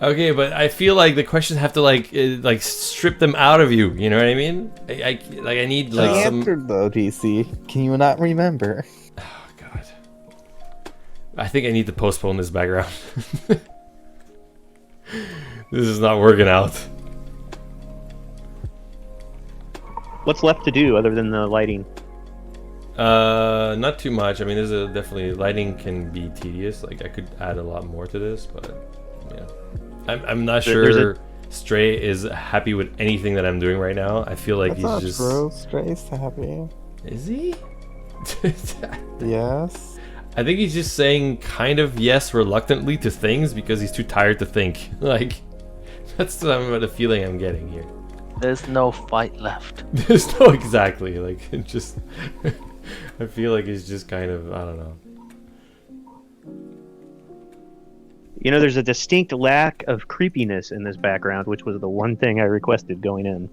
Okay, but I feel like the questions have to like strip them out of you. You know what I mean? I need like I some. answered though, DC. Can you not remember? Oh god. I think I need to postpone this background. This is not working out. What's left to do other than the lighting? Not too much. I mean, there's definitely lighting can be tedious. Like I could add a lot more to this, but yeah, I'm not sure Stray is happy with anything that I'm doing right now. I feel like That's not he's just. true. Stray's happy. Is he? Yes. I think he's just saying kind of yes reluctantly to things because he's too tired to think. Like that's the feeling I'm getting here. There's no fight left. There's no exactly like it just. I feel like it's just kind of I don't know. You know, there's a distinct lack of creepiness in this background, which was the one thing I requested going in.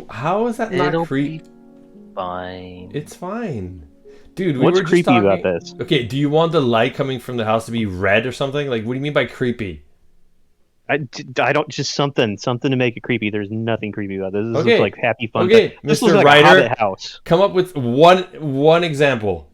How is that not It'll creepy? be fine. It's fine. Dude, we What's were just creepy talking... about this? Okay, do you want the light coming from the house to be red or something? Like, what do you mean by creepy? I don't just something to make it creepy. There's nothing creepy about this. This Okay. is like happy fun. Okay, This Mr. looks like Writer, a Hobbit house. Come up with one example.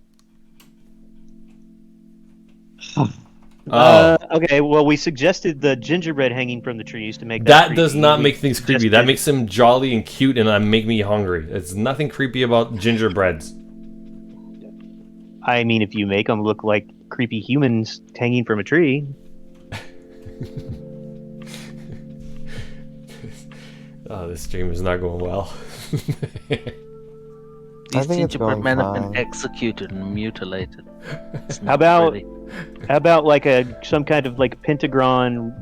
Okay, well, we suggested the gingerbread hanging from the trees to make that creepy. does not We make things creepy. suggested- That makes them jolly and cute and make me hungry. It's nothing creepy about gingerbreads. I mean, if you make them look like creepy humans hanging from a tree. Oh, this stream is not going well. These think it's gingerbread going men have fine. been executed and mutilated. It's How not about pretty. how about like some kind of like pentagram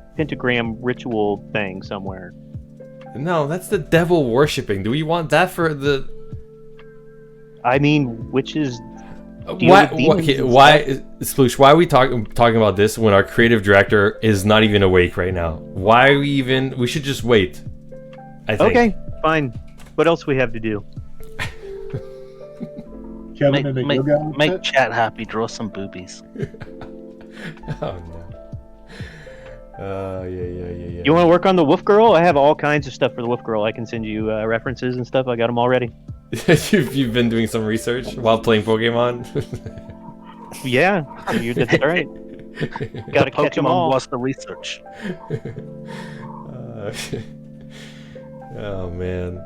ritual thing somewhere? No, that's the devil worshipping. Do we want that for the? I mean, witches. Why? with demons Okay, and why, Sploosh? Why are we talking about this when our creative director is not even awake right now? Why are we even? We should just wait. I think. Okay, fine. What else we have to do? Kevin in a yoga Make outfit? chat happy. Draw some boobies. Oh no. Yeah. You want to work on the Wolf Girl? I have all kinds of stuff for the Wolf Girl. I can send you references and stuff. I got them all ready. You've been doing some research while playing Pokemon. Yeah, that's right. Got to catch them Pokemon all. was the research. Oh man.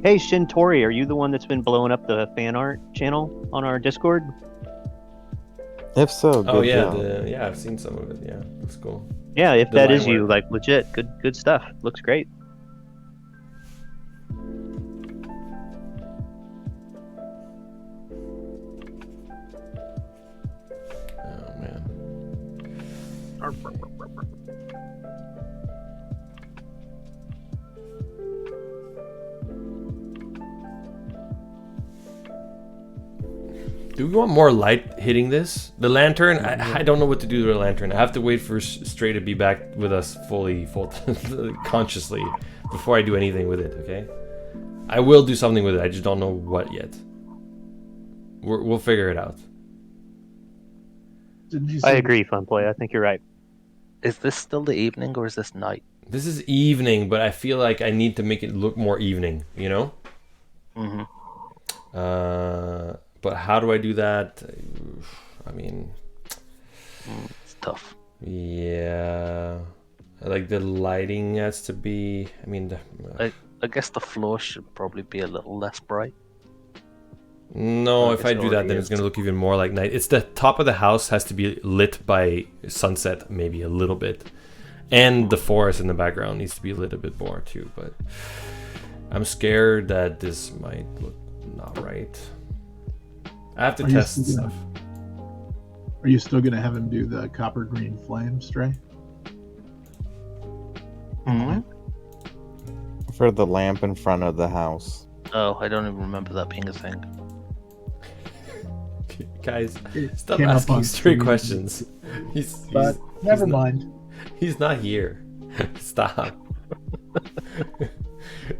Hey, Shintori, are you the one that's been blowing up the fan art channel on our Discord? If so, good Oh yeah, job. yeah, I've seen some of it. Yeah, looks cool. Yeah, if The that line is you, work. like legit, good stuff. Looks great. Oh man. Do we want more light hitting this? The lantern? I don't know what to do with the lantern. I have to wait for Stray to be back with us consciously before I do anything with it, okay? I will do something with it. I just don't know what yet. We'll figure it out. Didn't you I say? agree, Fun Play. I think you're right. Is this still the evening or is this night? This is evening, but I feel like I need to make it look more evening, you know? Mm-hmm. But how do I do that? I mean, It's tough. yeah. Like the lighting has to be. I mean, I guess the floor should probably be a little less bright. no. I If guess I it do that, already then it's is. gonna look even more like night. It's the top of the house has to be lit by sunset, maybe a little bit, and the forest in the background needs to be lit a bit more too. But I'm scared that this might look not right. I have to Are you test still stuff. Are you still gonna have him do the copper green flame, Stray? Mm-hmm. For the lamp in front of the house. Oh, I don't even remember that being a thing. Guys, It stop came up asking on straight screen, questions. He's But never not- mind. He's not here. Stop.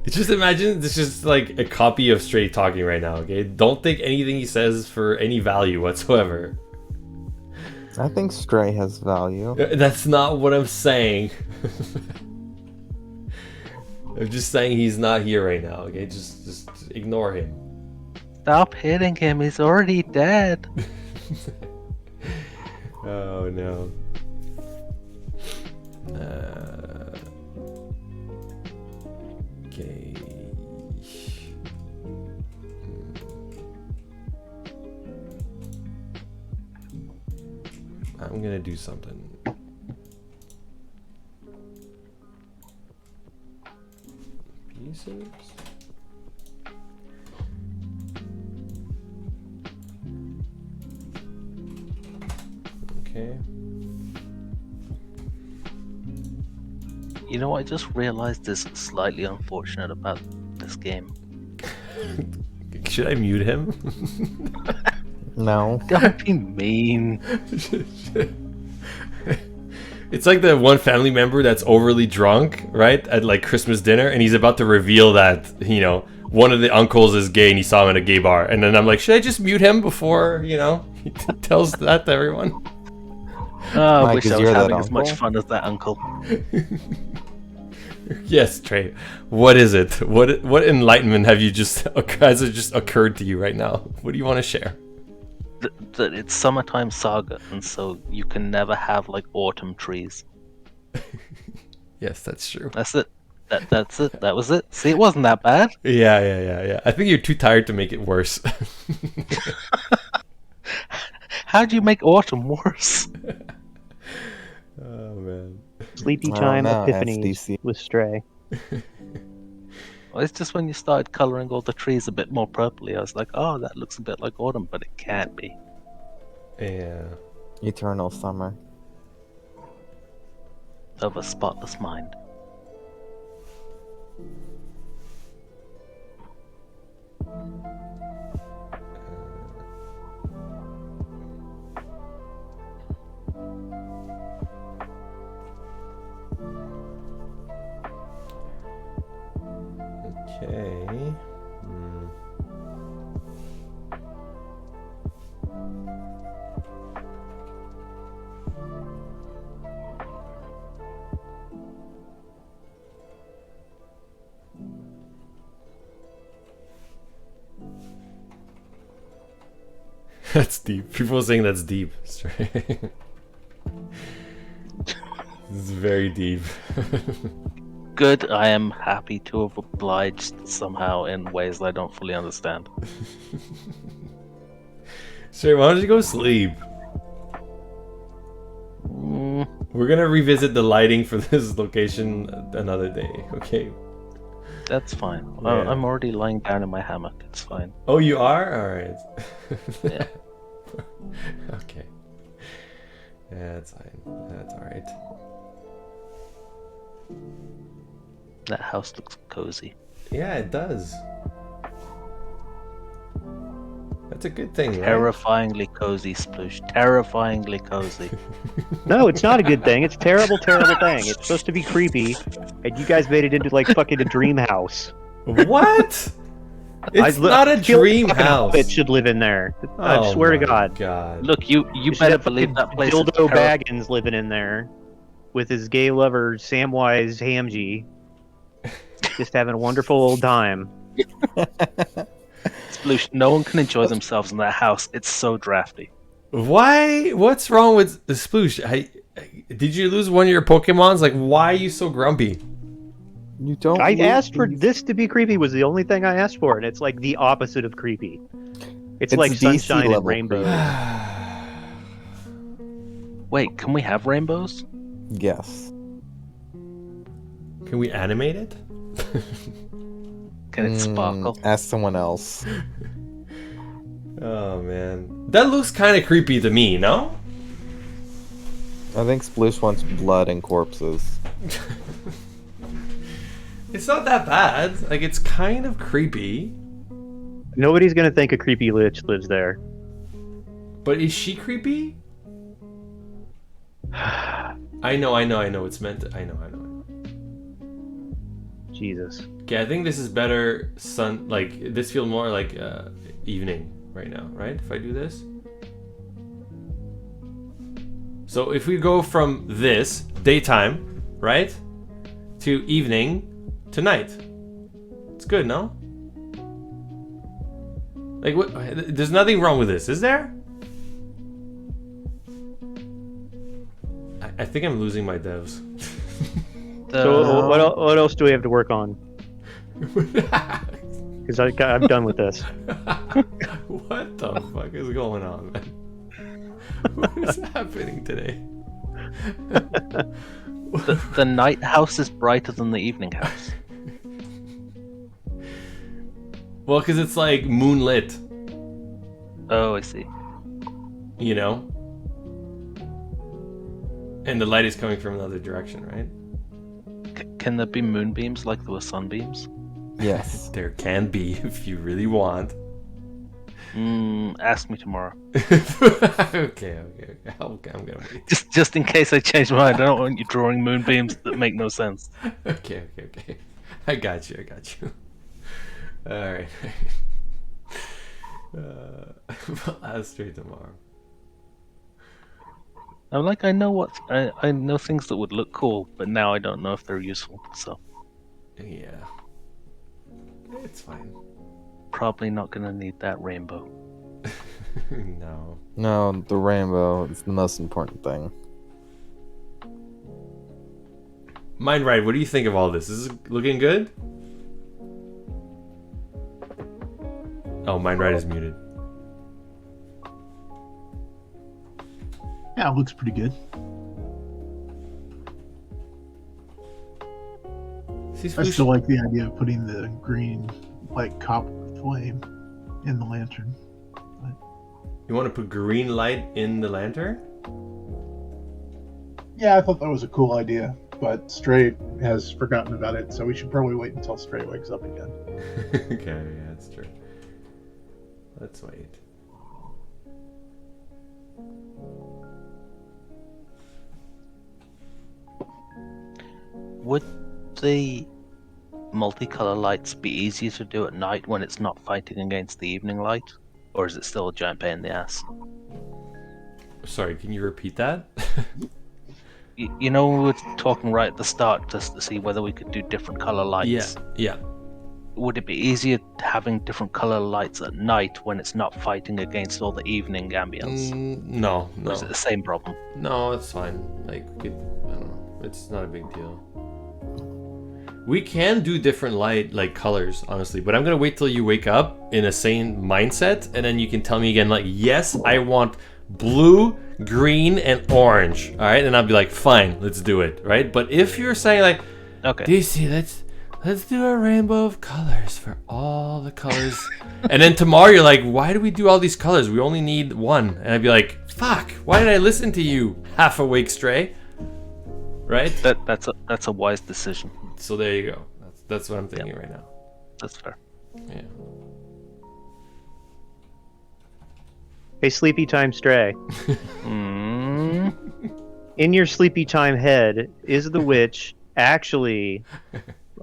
Just imagine this is like a copy of Straight talking right now, okay? Don't think anything he says for any value whatsoever. I think Stray has value. That's not what I'm saying. I'm just saying he's not here right now, okay? Just ignore him. Stop hitting him, he's already dead. Oh no. Okay. I'm gonna do something. Pieces. Okay. You know what I just realized is slightly unfortunate about this game? Should I mute him? No. Don't be mean. It's like the one family member that's overly drunk, right? At like Christmas dinner, and he's about to reveal that, you know, one of the uncles is gay and he saw him at a gay bar. And then I'm like, should I just mute him before, you know, he tells that to everyone? Oh, I Mike, wish is I was you're that having as much uncle? fun as that uncle. Yes, Trey. What is it? What enlightenment have you has it just occurred to you right now? What do you want to share? That it's summertime Saga, and so you can never have like autumn trees. Yes, that's true. That's it. That's it. That was it. See, it wasn't that bad. Yeah. I think you're too tired to make it worse. How do you make autumn worse? Oh man. Sleepy I don't time know, epiphanies SDC. with Stray. Well, it's just when you started coloring all the trees a bit more purpley, I was like, oh, that looks a bit like autumn, but it can't be. Yeah. Eternal summer. Of a spotless mind. Okay. That's deep. People are saying that's deep. This is very deep. Good, I am happy to have obliged somehow in ways that I don't fully understand. Sure, why don't you go sleep? Mm, We're gonna revisit the lighting for this location another day, okay? that's fine. Yeah. I'm already lying down in my hammock. It's fine. Oh, you are? Alright. Yeah. Okay. Yeah, that's fine. That's alright. That house looks cozy. Yeah, it does. That's a good thing, right? Terrifyingly cozy, Sploosh. Terrifyingly cozy. No, it's not a good thing. It's a terrible, terrible thing. It's supposed to be creepy, and you guys made it into like fucking a dream house. What? It's not a feel like dream fucking house. Hobbit should live in there. I Oh swear to my God. Look, you should better have believe fucking that place is Dildo terrible. Baggins living in there with his gay lover Samwise Hamji, just having a wonderful old time. Sploosh, no one can enjoy themselves in that house. It's so drafty. Why? What's wrong with the Sploosh? Did you lose one of your Pokemons? Like, why are you so grumpy? You don't. I lose asked for these- this to be creepy was the only thing I asked for, and it's like the opposite of creepy. It's like DC sunshine and level rainbows. Wait, can we have rainbows? Yes. Can we animate it? Can it sparkle? Ask someone else. Oh man, that looks kind of creepy to me. No? I think Sploosh wants blood and corpses. It's not that bad. Like, it's kind of creepy. Nobody's gonna think a creepy lich lives there. But is she creepy? I know. It's meant to. I know. Jesus. Okay, I think this is better sun. Like, this feels more like evening right now, right? If I do this. So if we go from this daytime, right, to evening to night, it's good, no? Like, what? There's nothing wrong with this, is there? I think I'm losing my devs. So what else do we have to work on? Because I'm done with this. What the fuck is going on, man? What is happening today? The night house is brighter than the evening house. Well, because it's like moonlit, Oh, I see. you know? And the light is coming from another direction, right? Can there be moonbeams like there were sunbeams? Yes. There can be if you really want. Ask me tomorrow. Okay. I'm gonna wait. Just in case I change my mind. I don't want you drawing moonbeams that make no sense. Okay. I got you. All right. We'll ask straight tomorrow. I'm like, I know things that would look cool, but now I don't know if they're useful. So Yeah. It's fine. probably not gonna need that rainbow. No. No, the rainbow is the most important thing. Mind right, what do you think of all this? Is this looking good? Oh, Mind right is muted. Yeah, it looks pretty good. I still like the idea of putting the green, like copper flame, in the lantern. You want to put green light in the lantern? Yeah, I thought that was a cool idea, but Stray has forgotten about it, so we should probably wait until Stray wakes up again. Okay, yeah, that's true. Let's wait. Would the multicolor lights be easier to do at night when it's not fighting against the evening light? Or is it still a giant pain in the ass? Sorry, can you repeat that? You know, we were talking right at the start just to see whether we could do different color lights. Yeah. Would it be easier having different color lights at night when it's not fighting against all the evening ambience? No. Or is it the same problem? No, it's fine. Like, I don't know. It's not a big deal. We can do different light colors, honestly, but I'm gonna wait till you wake up in a sane mindset, and then you can tell me again, like, yes, I want blue, green, and orange. All right, and I'll be like, fine, let's do it, right? But if you're saying like, Okay. DC, let's do a rainbow of colors for all the colors, and then tomorrow you're like, why do we do all these colors? We only need one, and I'd be like, fuck, why did I listen to you, half awake Stray? Right? That's a wise decision. So there you go. That's what I'm thinking right now. That's fair. Yeah. Hey, sleepy time Stray. Mm. In your sleepy time head, is the witch actually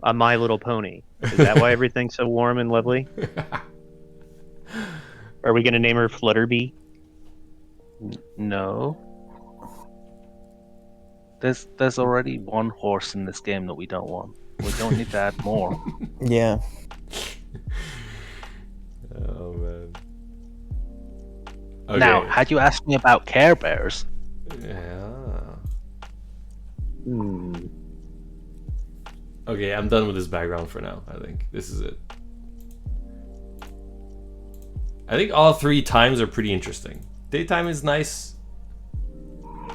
a My Little Pony. Is that why everything's so warm and lovely? Are we gonna name her Flutterby? No. There's already one horse in this game that we don't want. We don't need to add more. Yeah. Oh man. Okay. Now, had you asked me about Care Bears, Yeah. Hmm. Okay, I'm done with this background for now. I think this is it. I think all 3 times are pretty interesting. Daytime is nice.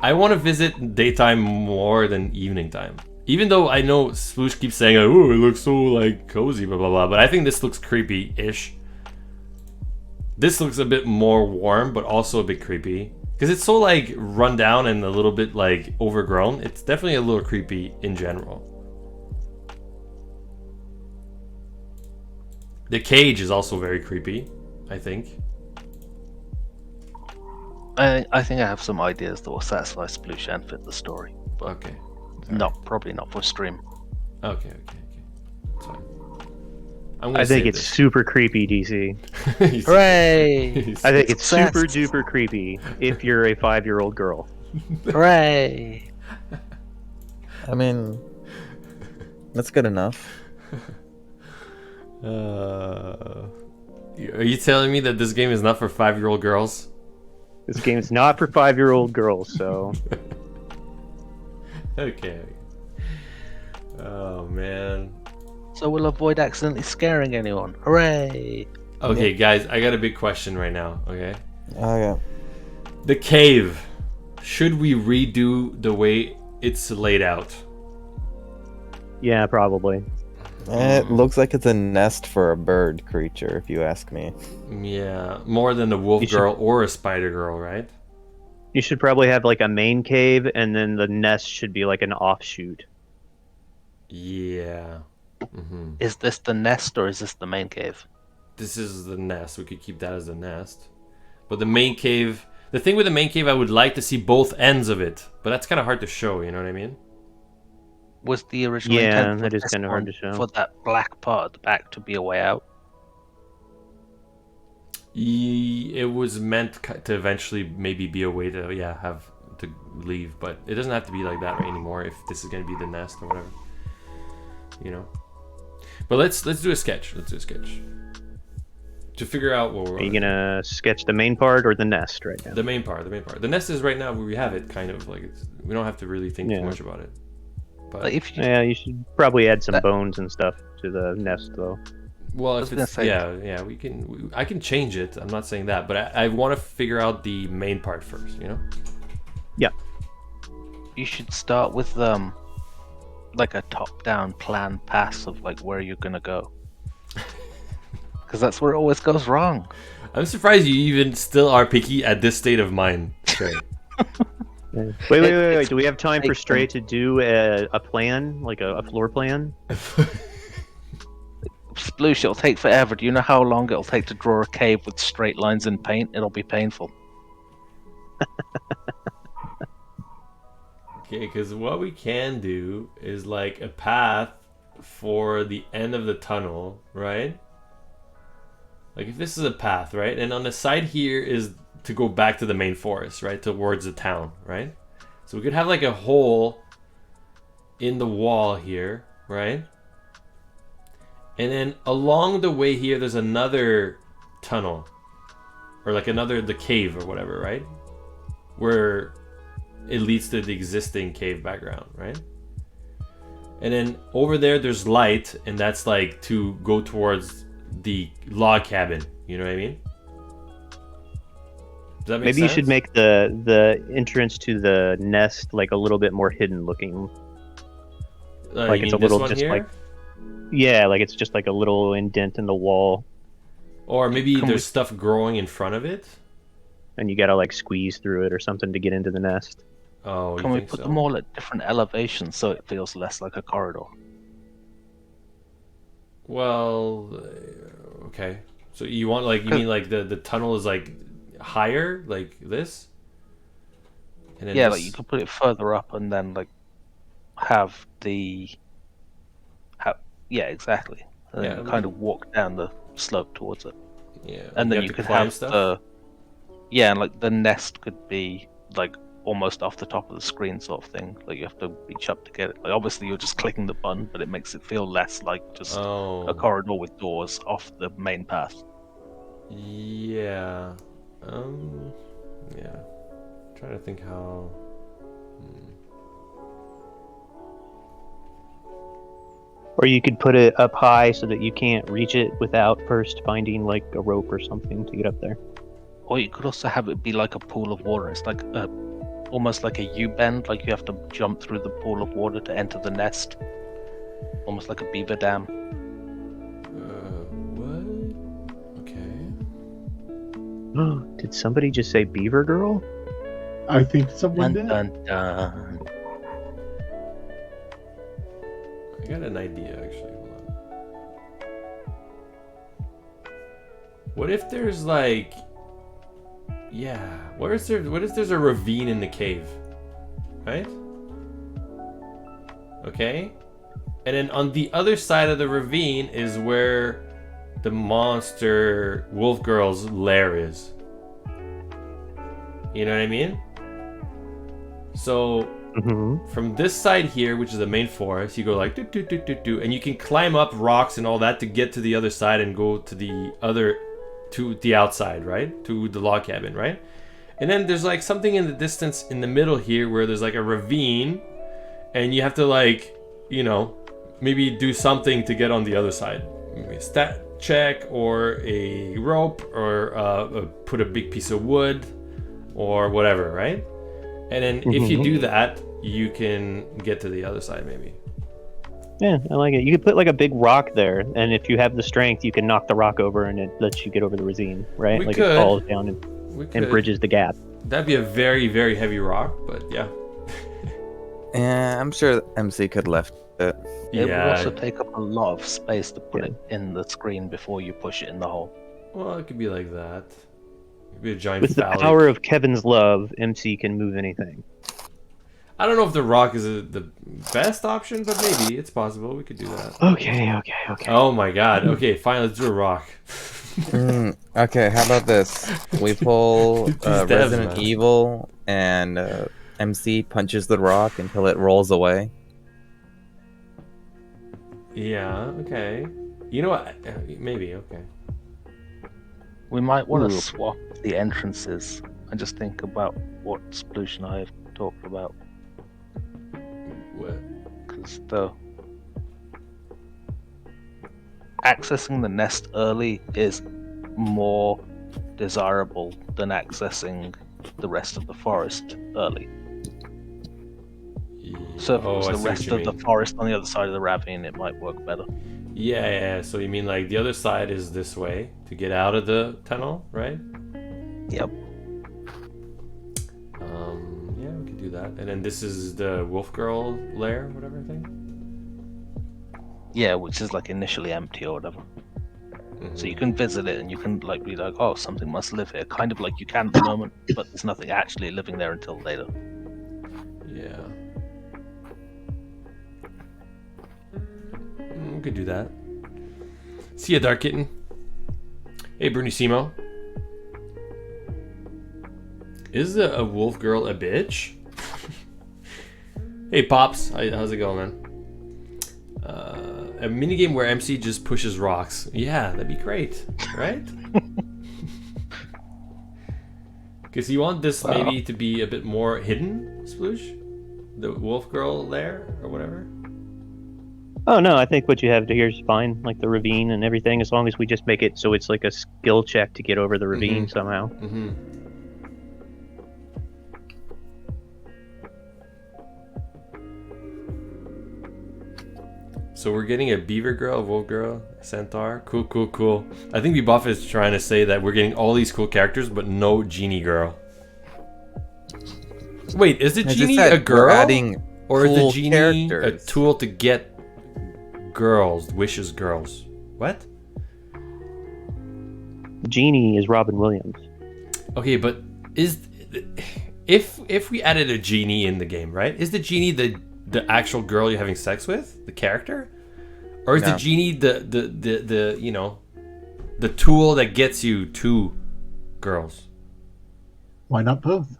I want to visit daytime more than evening time. Even though I know Sploosh keeps saying, "Oh, it looks so like cozy, blah blah blah," but I think this looks creepy-ish. This looks a bit more warm, but also a bit creepy because it's so like run down and a little bit like overgrown. It's definitely a little creepy in general. The cage is also very creepy, I think. I think I have some ideas that will satisfy Sploosh and fit the story, but Okay. probably not for stream. Okay. That's fine. I'm gonna I think save it's super creepy, DC. this. Hooray! I think it's Success. super duper creepy if you're a 5-year-old girl. Hooray! I mean, that's good enough. Are you telling me that this game is not for 5-year-old girls? This game's not for 5-year-old girls, so Okay. Oh man. So we'll avoid accidentally scaring anyone. Hooray! Okay, guys, I got a big question right now. Okay. Okay. The cave. Should we redo the way it's laid out? yeah, probably. It looks like it's a nest for a bird creature, if you ask me. Yeah, more than a wolf You should- girl or a spider girl, right? You should probably have like a main cave, and then the nest should be like an offshoot. Yeah. Is this the nest or is this the main cave? This is the nest. We could keep that as the nest. But the main cave... The thing with the main cave, I would like to see both ends of it. But that's kind of hard to show, you know what I mean? Was the original Yeah, intent for that is this kinda hard one to show. for that black part at the back to be a way out? It was meant to eventually maybe be a way to, yeah, have to leave. But it doesn't have to be like that right anymore if this is going to be the nest or whatever. You know? But let's do a sketch. Let's do a sketch. To figure out what we're Are you gonna sketch the main part or the nest right now? The main part. The nest is right now where we have it, kind of like we don't have to really think too Yeah. much about it. But Like if you, Yeah, you should probably add some That- bones and stuff to the nest, though. well, was if gonna it's say- yeah, I can change it. I'm not saying that, but I want to figure out the main part first. You know? you should start with like a top-down plan pass of like where you're gonna go, because that's where it always goes wrong. I'm surprised you even still are picky at this state of mind. Okay. Wait. Do we have time for Take Stray to do a plan, like a floor plan? Sploosh, it'll take forever. Do you know how long it'll take to draw a cave with straight lines and paint? It'll be painful. Okay, because what we can do is like a path for the end of the tunnel, right? Like if this is a path, right? And on the side here is to go back to the main forest, right? Towards the town, right? So we could have like a hole in the wall here, right? And then along the way here, there's another tunnel. Or like the cave or whatever, right? Where it leads to the existing cave background, right? And then over there's light, and that's like to go towards the log cabin. You know what I mean? Does that make Maybe you sense? should make the entrance to the nest like a little bit more hidden looking. like you it's a mean this little one just here? like- Yeah, like it's just like a little indent in the wall, Or maybe Can there's we- stuff growing in front of it. and you gotta like squeeze through it or something to get into the nest. Oh, Can you we think put so? them all at different elevations so it feels less like a corridor? Well, okay. So you want like you mean like the tunnel is like higher like this? And then Yeah, this- like you could put it further up and then like have Yeah, exactly. And then you kind of walk down the slope towards it. Yeah. And then have you to could climb have stuff. yeah, and like the nest could be like almost off the top of the screen sort of thing. Like you have to reach up to get it. Like obviously you're just clicking the button, but it makes it feel less like just Oh. a corridor with doors off the main path. Yeah. Yeah. Trying to think how. Or you could put it up high so that you can't reach it without first finding like a rope or something to get up there. Or you could also have it be like a pool of water. It's like almost like a U-bend, like you have to jump through the pool of water to enter the nest. Almost like a beaver dam. What? Okay. Did somebody just say Beaver Girl? I think someone Dun did. dun dun. I got an idea actually. Hold on. What if there's like, yeah, what if there's a ravine in the cave, right? Okay, and then on the other side of the ravine is where the monster wolf girl's lair is. You know what I mean? So from this side here, which is the main forest, you go like do do do do do, and you can climb up rocks and all that to get to the other side and go to the outside, right? To the log cabin, right? And then there's like something in the distance in the middle here where there's like a ravine, and you have to like, you know, maybe do something to get on the other side. Maybe a stat check or a rope or put a big piece of wood or whatever, right? And then if you do that, you can get to the other side maybe. Yeah, I like it. You could put like a big rock there, and if you have the strength, you can knock the rock over, and it lets you get over the ravine, right? We like could. it falls down and bridges the gap. That'd be a very, very heavy rock, but yeah. Yeah, I'm sure MC could lift it. It would also take up a lot of space to put it in the screen before you push it in the hole. Well, it could be like that. It could be a giant With phallic. the power of Kevin's love, MC can move anything. I don't know if the rock is the best option, but maybe it's possible. We could do that. Okay. Oh my god. Okay, fine. Let's do a rock. Okay, how about this? We pull Devs, Resident man. Evil, and MC punches the rock until it rolls away. Yeah. Okay. You know what? Maybe. Okay. We might want to Ooh. swap the entrances and just think about what Sploosh and I have talked about. What? Because accessing the nest early is more desirable than accessing the rest of the forest early. So if it was I the see what rest you of the mean. forest on the other side of the ravine, it might work better. Yeah. So you mean like the other side is this way to get out of the tunnel, right? Yep. Yeah, we could do that. And then this is the wolf girl lair, whatever thing. Yeah, which is like initially empty or whatever. So you can visit it and you can like be like, oh, something must live here. Kind of like you can at the moment, but there's nothing actually living there until later. Yeah. We could do that. See ya, Dark Kitten. Hey, Brunissimo. Is a wolf girl a bitch? Hey, Pops. How's it going, man? A minigame where MC just pushes rocks. Yeah, that'd be great, right? Because you want this maybe to be a bit more hidden, Sploosh? The wolf girl there, or whatever? Oh no, I think what you have here is fine, like the ravine and everything, as long as we just make it so it's like a skill check to get over the ravine somehow. Mm-hmm. So we're getting a beaver girl, a wolf girl, a centaur. Cool. I think Buff is trying to say that we're getting all these cool characters, but no genie girl. Wait, is the I just genie said a we're girl? adding Or is the cool genie characters. a tool to get girls, wishes girls? What? Genie is Robin Williams. Okay, but if we added a genie in the game, right? Is the genie the actual girl you're having sex with, the character, Or is the No. genie the you know, the tool that gets you to girls? Why not both?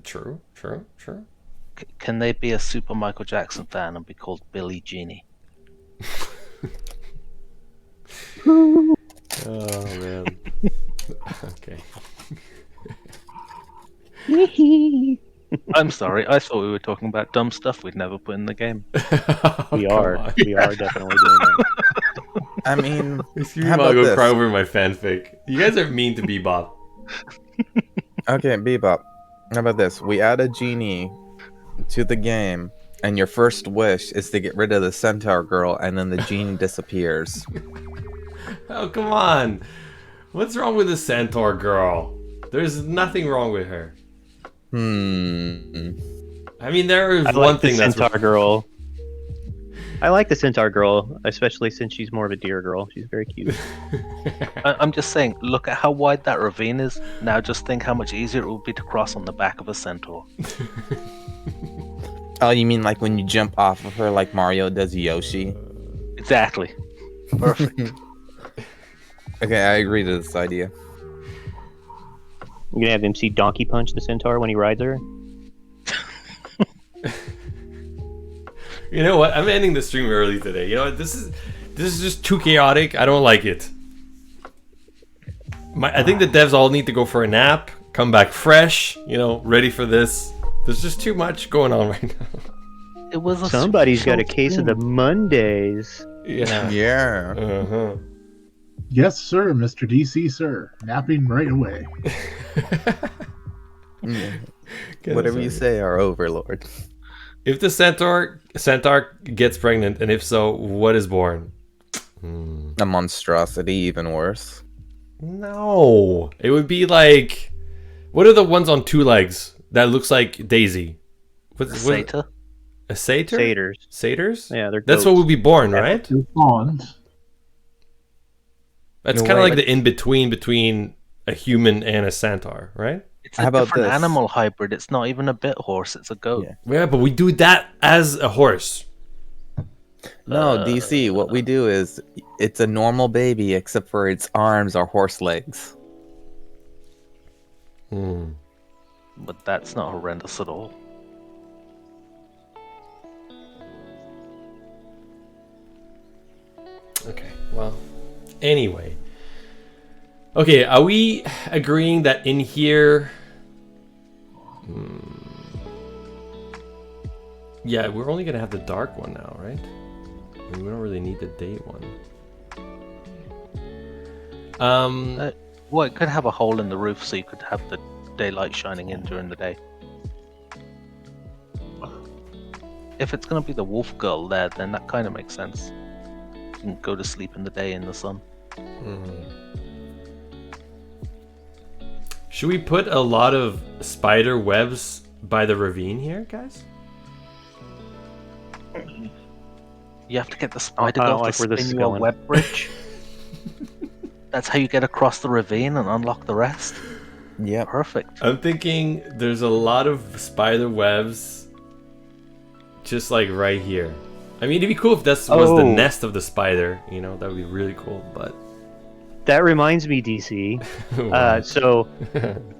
True. Can they be a super Michael Jackson fan and be called Billy Genie? Oh man. Okay. I'm sorry, I thought we were talking about dumb stuff we'd never put in the game. We Come are. on. We are definitely doing that. I mean, Excuse me how while I about go this? cry over my fanfic. You guys are mean to Bebop. Okay, Bebop. How about this? We add a genie to the game, and your first wish is to get rid of the centaur girl, and then the genie disappears. Oh, come on. What's wrong with the centaur girl? There's nothing wrong with her. I mean, there is I one like the thing that's centaur girl. I like the centaur girl, especially since she's more of a deer girl. She's very cute. I'm just saying, look at how wide that ravine is. Now just think how much easier it would be to cross on the back of a centaur. Oh, you mean like when you jump off of her like Mario does Yoshi? Exactly. Perfect. Okay, I agree to this idea. You're gonna have MC Donkey Punch the centaur when he rides her. You know what? I'm ending the stream early today. You know what? This is just too chaotic. I don't like it. I think the devs all need to go for a nap, come back fresh, you know, ready for this. There's just too much going on right now. It was a Somebody's got a super case of the Mondays. Yeah. Yeah. Uh-huh. Yes, sir, Mr. DC, sir. Napping right away. Whatever you say, our overlord. If the centaur gets pregnant, and if so, what is born? A monstrosity, even worse. No. It would be like, what are the ones on two legs that looks like Daisy? Satyr. A satyr? Satyrs. Satyrs? Yeah, they're That's what goats. would be born, right? Two fawns. That's No kind of way. like the in-between between a human and a centaur, right? It's How a about different this? animal hybrid. It's not even a bit horse. It's a goat. Yeah. Yeah, but we do that as a horse. No, DC, what we do is it's a normal baby except for its arms are horse legs. But that's not horrendous at all. Okay, well, anyway. Okay, are we agreeing that in here... Yeah, we're only going to have the dark one now, right? I mean, we don't really need the day one. Well, it could have a hole in the roof so you could have the daylight shining in during the day. If it's going to be the wolf girl there, then that kind of makes sense. You can go to sleep in the day in the sun. Should we put a lot of spider webs by the ravine here, guys? You have to get the spider I girl don't like to where this spin is you a going. web bridge. That's how you get across the ravine and unlock the rest. Yep. Perfect. I'm thinking there's a lot of spider webs just like right here. I mean, it'd be cool if this was the Oh. nest of the spider, you know, that would be really cool, but... That reminds me, DC. So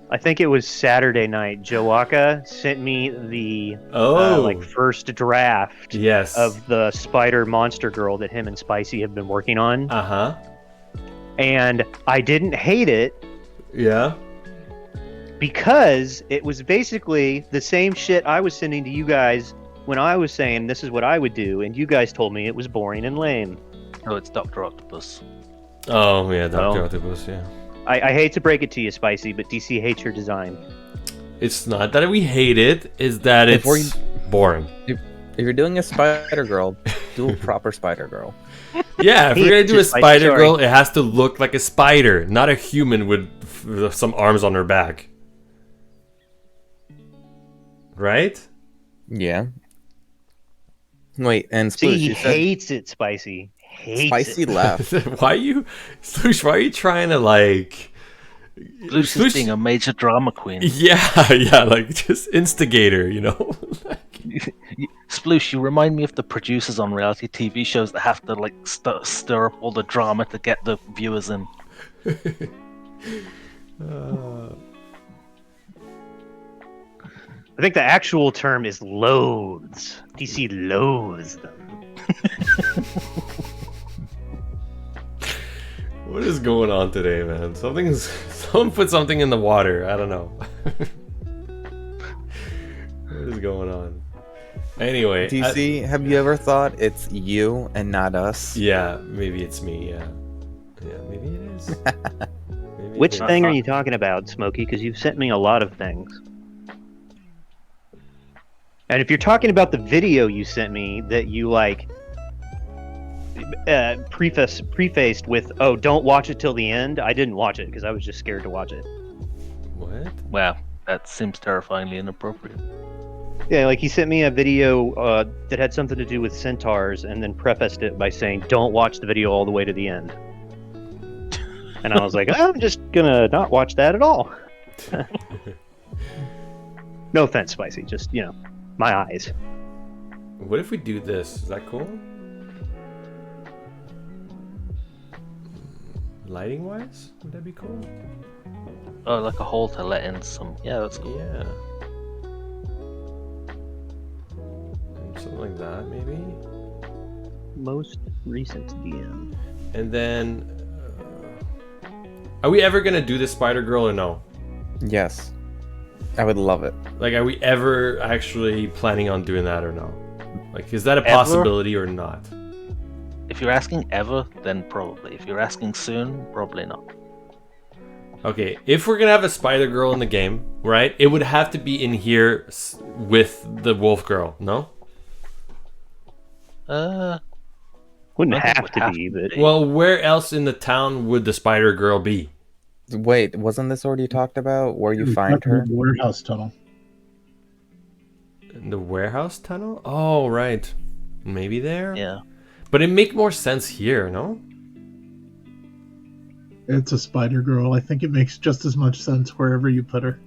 I think it was Saturday night. Joaka sent me the first draft yes. of the spider monster girl that him and Spicy have been working on, Uh-huh. and I didn't hate it Yeah. because it was basically the same shit I was sending to you guys when I was saying this is what I would do, and you guys told me it was boring and lame. No, it's Dr. Octopus. Oh, yeah, Dr. Oh. Octopus, yeah. I hate to break it to you, Spicy, but DC hates your design. It's not that we hate it, it's that If we're- it's boring. If you're doing a spider girl, do a proper spider girl. Yeah, if He we're gonna hates do a it, Spicy, spider sorry. girl, it has to look like a spider, not a human with some arms on her back. Right? Yeah. Wait, and See, Sploosh, he you said hates it, Spicy. Hates Spicy it. left. Why are you... Slush, why are you trying to, like... Lucy's Slush- being a major drama queen. Yeah, like, just instigator, you know? Sploosh, you remind me of the producers on reality TV shows that have to like stir up all the drama to get the viewers in. I think the actual term is loathes. DC loathes them. What is going on today, man? Someone put something in the water. I don't know. What is going on? Anyway, DC, have you ever thought it's you and not us? Yeah, maybe it's me. Yeah, maybe it is. Maybe Which it is. thing are you talking about, Smokey? Because you've sent me a lot of things. And if you're talking about the video you sent me that you like prefaced with, "Oh, don't watch it till the end," I didn't watch it because I was just scared to watch it. What? Wow, that seems terrifyingly inappropriate. Yeah, like he sent me a video that had something to do with centaurs, and then prefaced it by saying, "Don't watch the video all the way to the end." And I was like, I'm just gonna not watch that at all. No offense, Spicy. Just my eyes. What if we do this? Is that cool? Lighting wise, would that be cool? Oh, like a hole to let in some. Yeah, that's cool. Yeah. Something like that, maybe. Most recent DM. And then, are we ever gonna do this Spider Girl or no? Yes. I would love it. Like, are we ever actually planning on doing that or no? Like, is that a Ever? possibility or not? If you're asking ever, then probably. If you're asking soon, probably not. Okay, if we're gonna have a Spider Girl in the game, right? It would have to be in here with the Wolf Girl, no? Wouldn't I think have it would to have be, to but be. Well, where else in the town would the Spider Girl be? Wait, wasn't this already talked about? Where you We find talked about her? the warehouse tunnel. In the warehouse tunnel? Oh, right. Maybe there? Yeah. But it make more sense here, no? It's a spider girl. I think it makes just as much sense wherever you put her.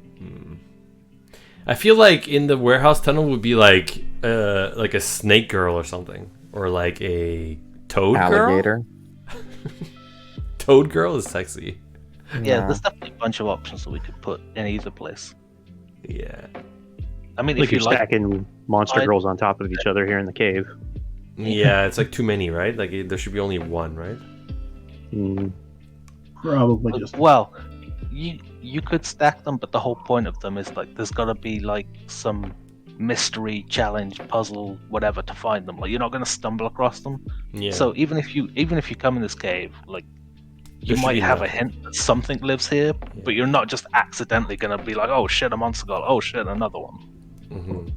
I feel like in the warehouse tunnel would be like a snake girl or something. Or like a toad Alligator. girl? Toad girl is sexy. Yeah, No. there's definitely a bunch of options that we could put in either place. Yeah. I mean, like if you you're like, stacking monster girls on top of each other here in the cave. Yeah, it's like too many, right? Like there should be only one, right? Probably just. well, you could stack them, but the whole point of them is like there's got to be like some mystery, challenge, puzzle, whatever to find them. Like you're not going to stumble across them. Yeah. So even if you come in this cave, like you There should might be have a nothing. hint that something lives here, but you're not just accidentally going to be like, oh shit, a monster girl. Oh shit, another one. Mhm.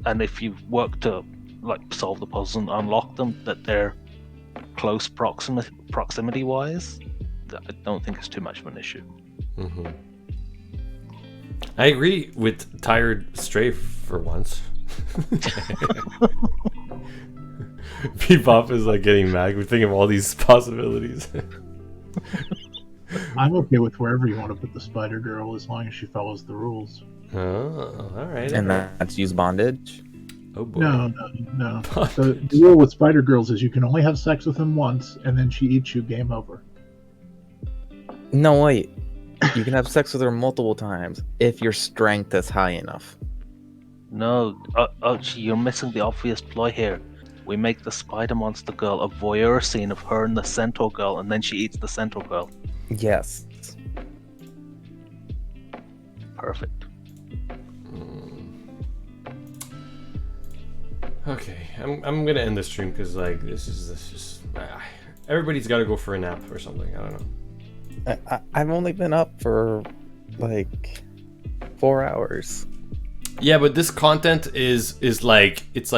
And if you work to like solve the puzzles and unlock them, that they're close proximity wise, I don't think it's too much of an issue. Mhm. I agree with Tired Stray for once. Bebop is like getting mad. We're thinking of all these possibilities. I'm okay with wherever you want to put the spider girl as long as she follows the rules. Oh, all right. And all right. that's use bondage. Oh boy. No. The rule with spider girls is you can only have sex with them once, and then she eats you. Game over. No, wait. You can have sex with her multiple times if your strength is high enough. No, gee, you're missing the obvious ploy here. We make the spider monster girl a voyeur scene of her and the centaur girl, and then she eats the centaur girl. Yes. Perfect. Okay, I'm gonna end the stream because like this is everybody's got to go for a nap or something. I don't know. I've only been up for like 4 hours. Yeah, but this content is like it's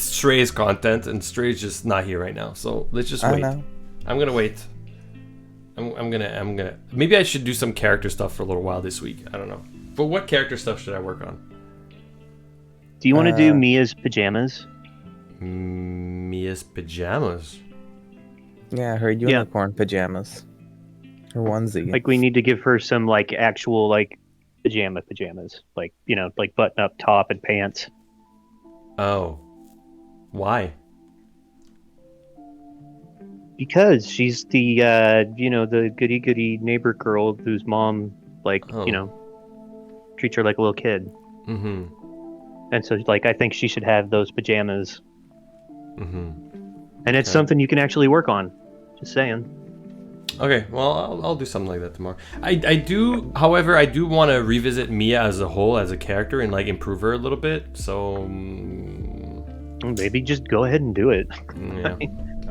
Stray's content, and Stray's just not here right now. So let's just I wait. know. I'm gonna wait. I'm gonna. Maybe I should do some character stuff for a little while this week. I don't know. But what character stuff should I work on? Do you want to do Mia's pajamas? Mia's pajamas. Yeah, her unicorn pajamas. Her onesie. Like we need to give her some like actual like pajamas, like like button up top and pants. Oh. Why? Because she's the the goody goody neighbor girl whose mom Oh. treats her like a little kid. Mm-hmm. And so I think she should have those pajamas. Mm-hmm. And it's Okay. something you can actually work on. Just saying. Okay, well, I'll do something like that tomorrow. I do, however, I do want to revisit Mia as a whole, as a character, and like improve her a little bit. So, Maybe just go ahead and do it. yeah.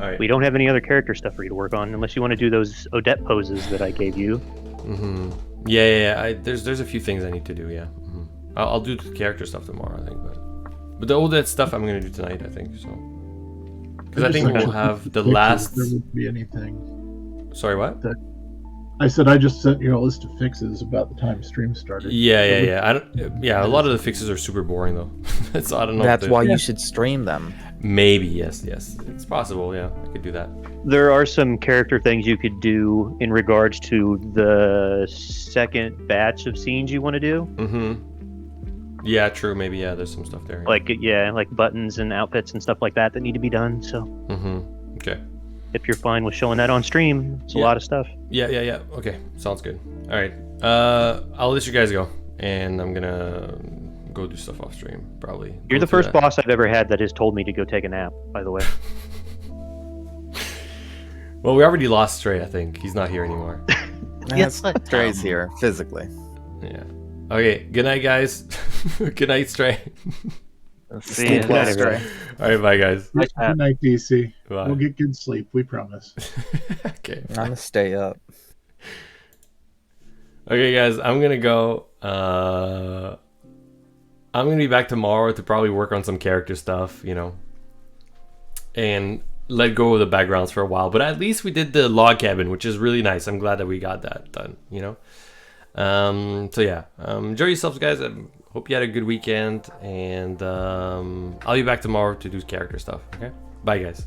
All right. We don't have any other character stuff for you to work on unless you want to do those Odette poses that I gave you. Mm-hmm. Yeah. There's a few things I need to do. Yeah. Mm-hmm. I'll do the character stuff tomorrow, I think, but the Odette stuff I'm gonna do tonight, I think. So, because I think we'll have the last. There wouldn't be anything. Sorry, what? I said I just sent you a list of fixes about the time stream started. Yeah. I don't. Yeah, a lot of the fixes are super boring though. So I don't know. That's if why they're- you should stream them. Maybe yes, it's possible. Yeah, I could do that. There are some character things you could do in regards to the second batch of scenes you want to do. Mm-hmm. Yeah, true. Maybe there's some stuff there. Like buttons and outfits and stuff like that need to be done. So Mm-hmm. Okay. if you're fine with showing that on stream, it's a Yeah. lot of stuff. Yeah. Okay, sounds good. All right. I'll let you guys go, and I'm gonna go do stuff off stream. Probably. You're Go the through first that. boss I've ever had that has told me to go take a nap, by the way. Well, we already lost Stray. I think he's not here anymore. Yes, Stray's here physically. Yeah. Okay. Good night, guys. Good night, Stray. See Sleep ya. well, Good night, Stray. All right, bye, guys. Good night, DC. Bye. We'll get good sleep, we promise. Okay. I'm gonna stay up. Okay, guys, I'm gonna go. I'm gonna be back tomorrow to probably work on some character stuff, and let go of the backgrounds for a while. But at least we did the log cabin, which is really nice. I'm glad that we got that done. So yeah, enjoy yourselves, guys. I hope you had a good weekend, and I'll be back tomorrow to do character stuff. Okay, bye, guys.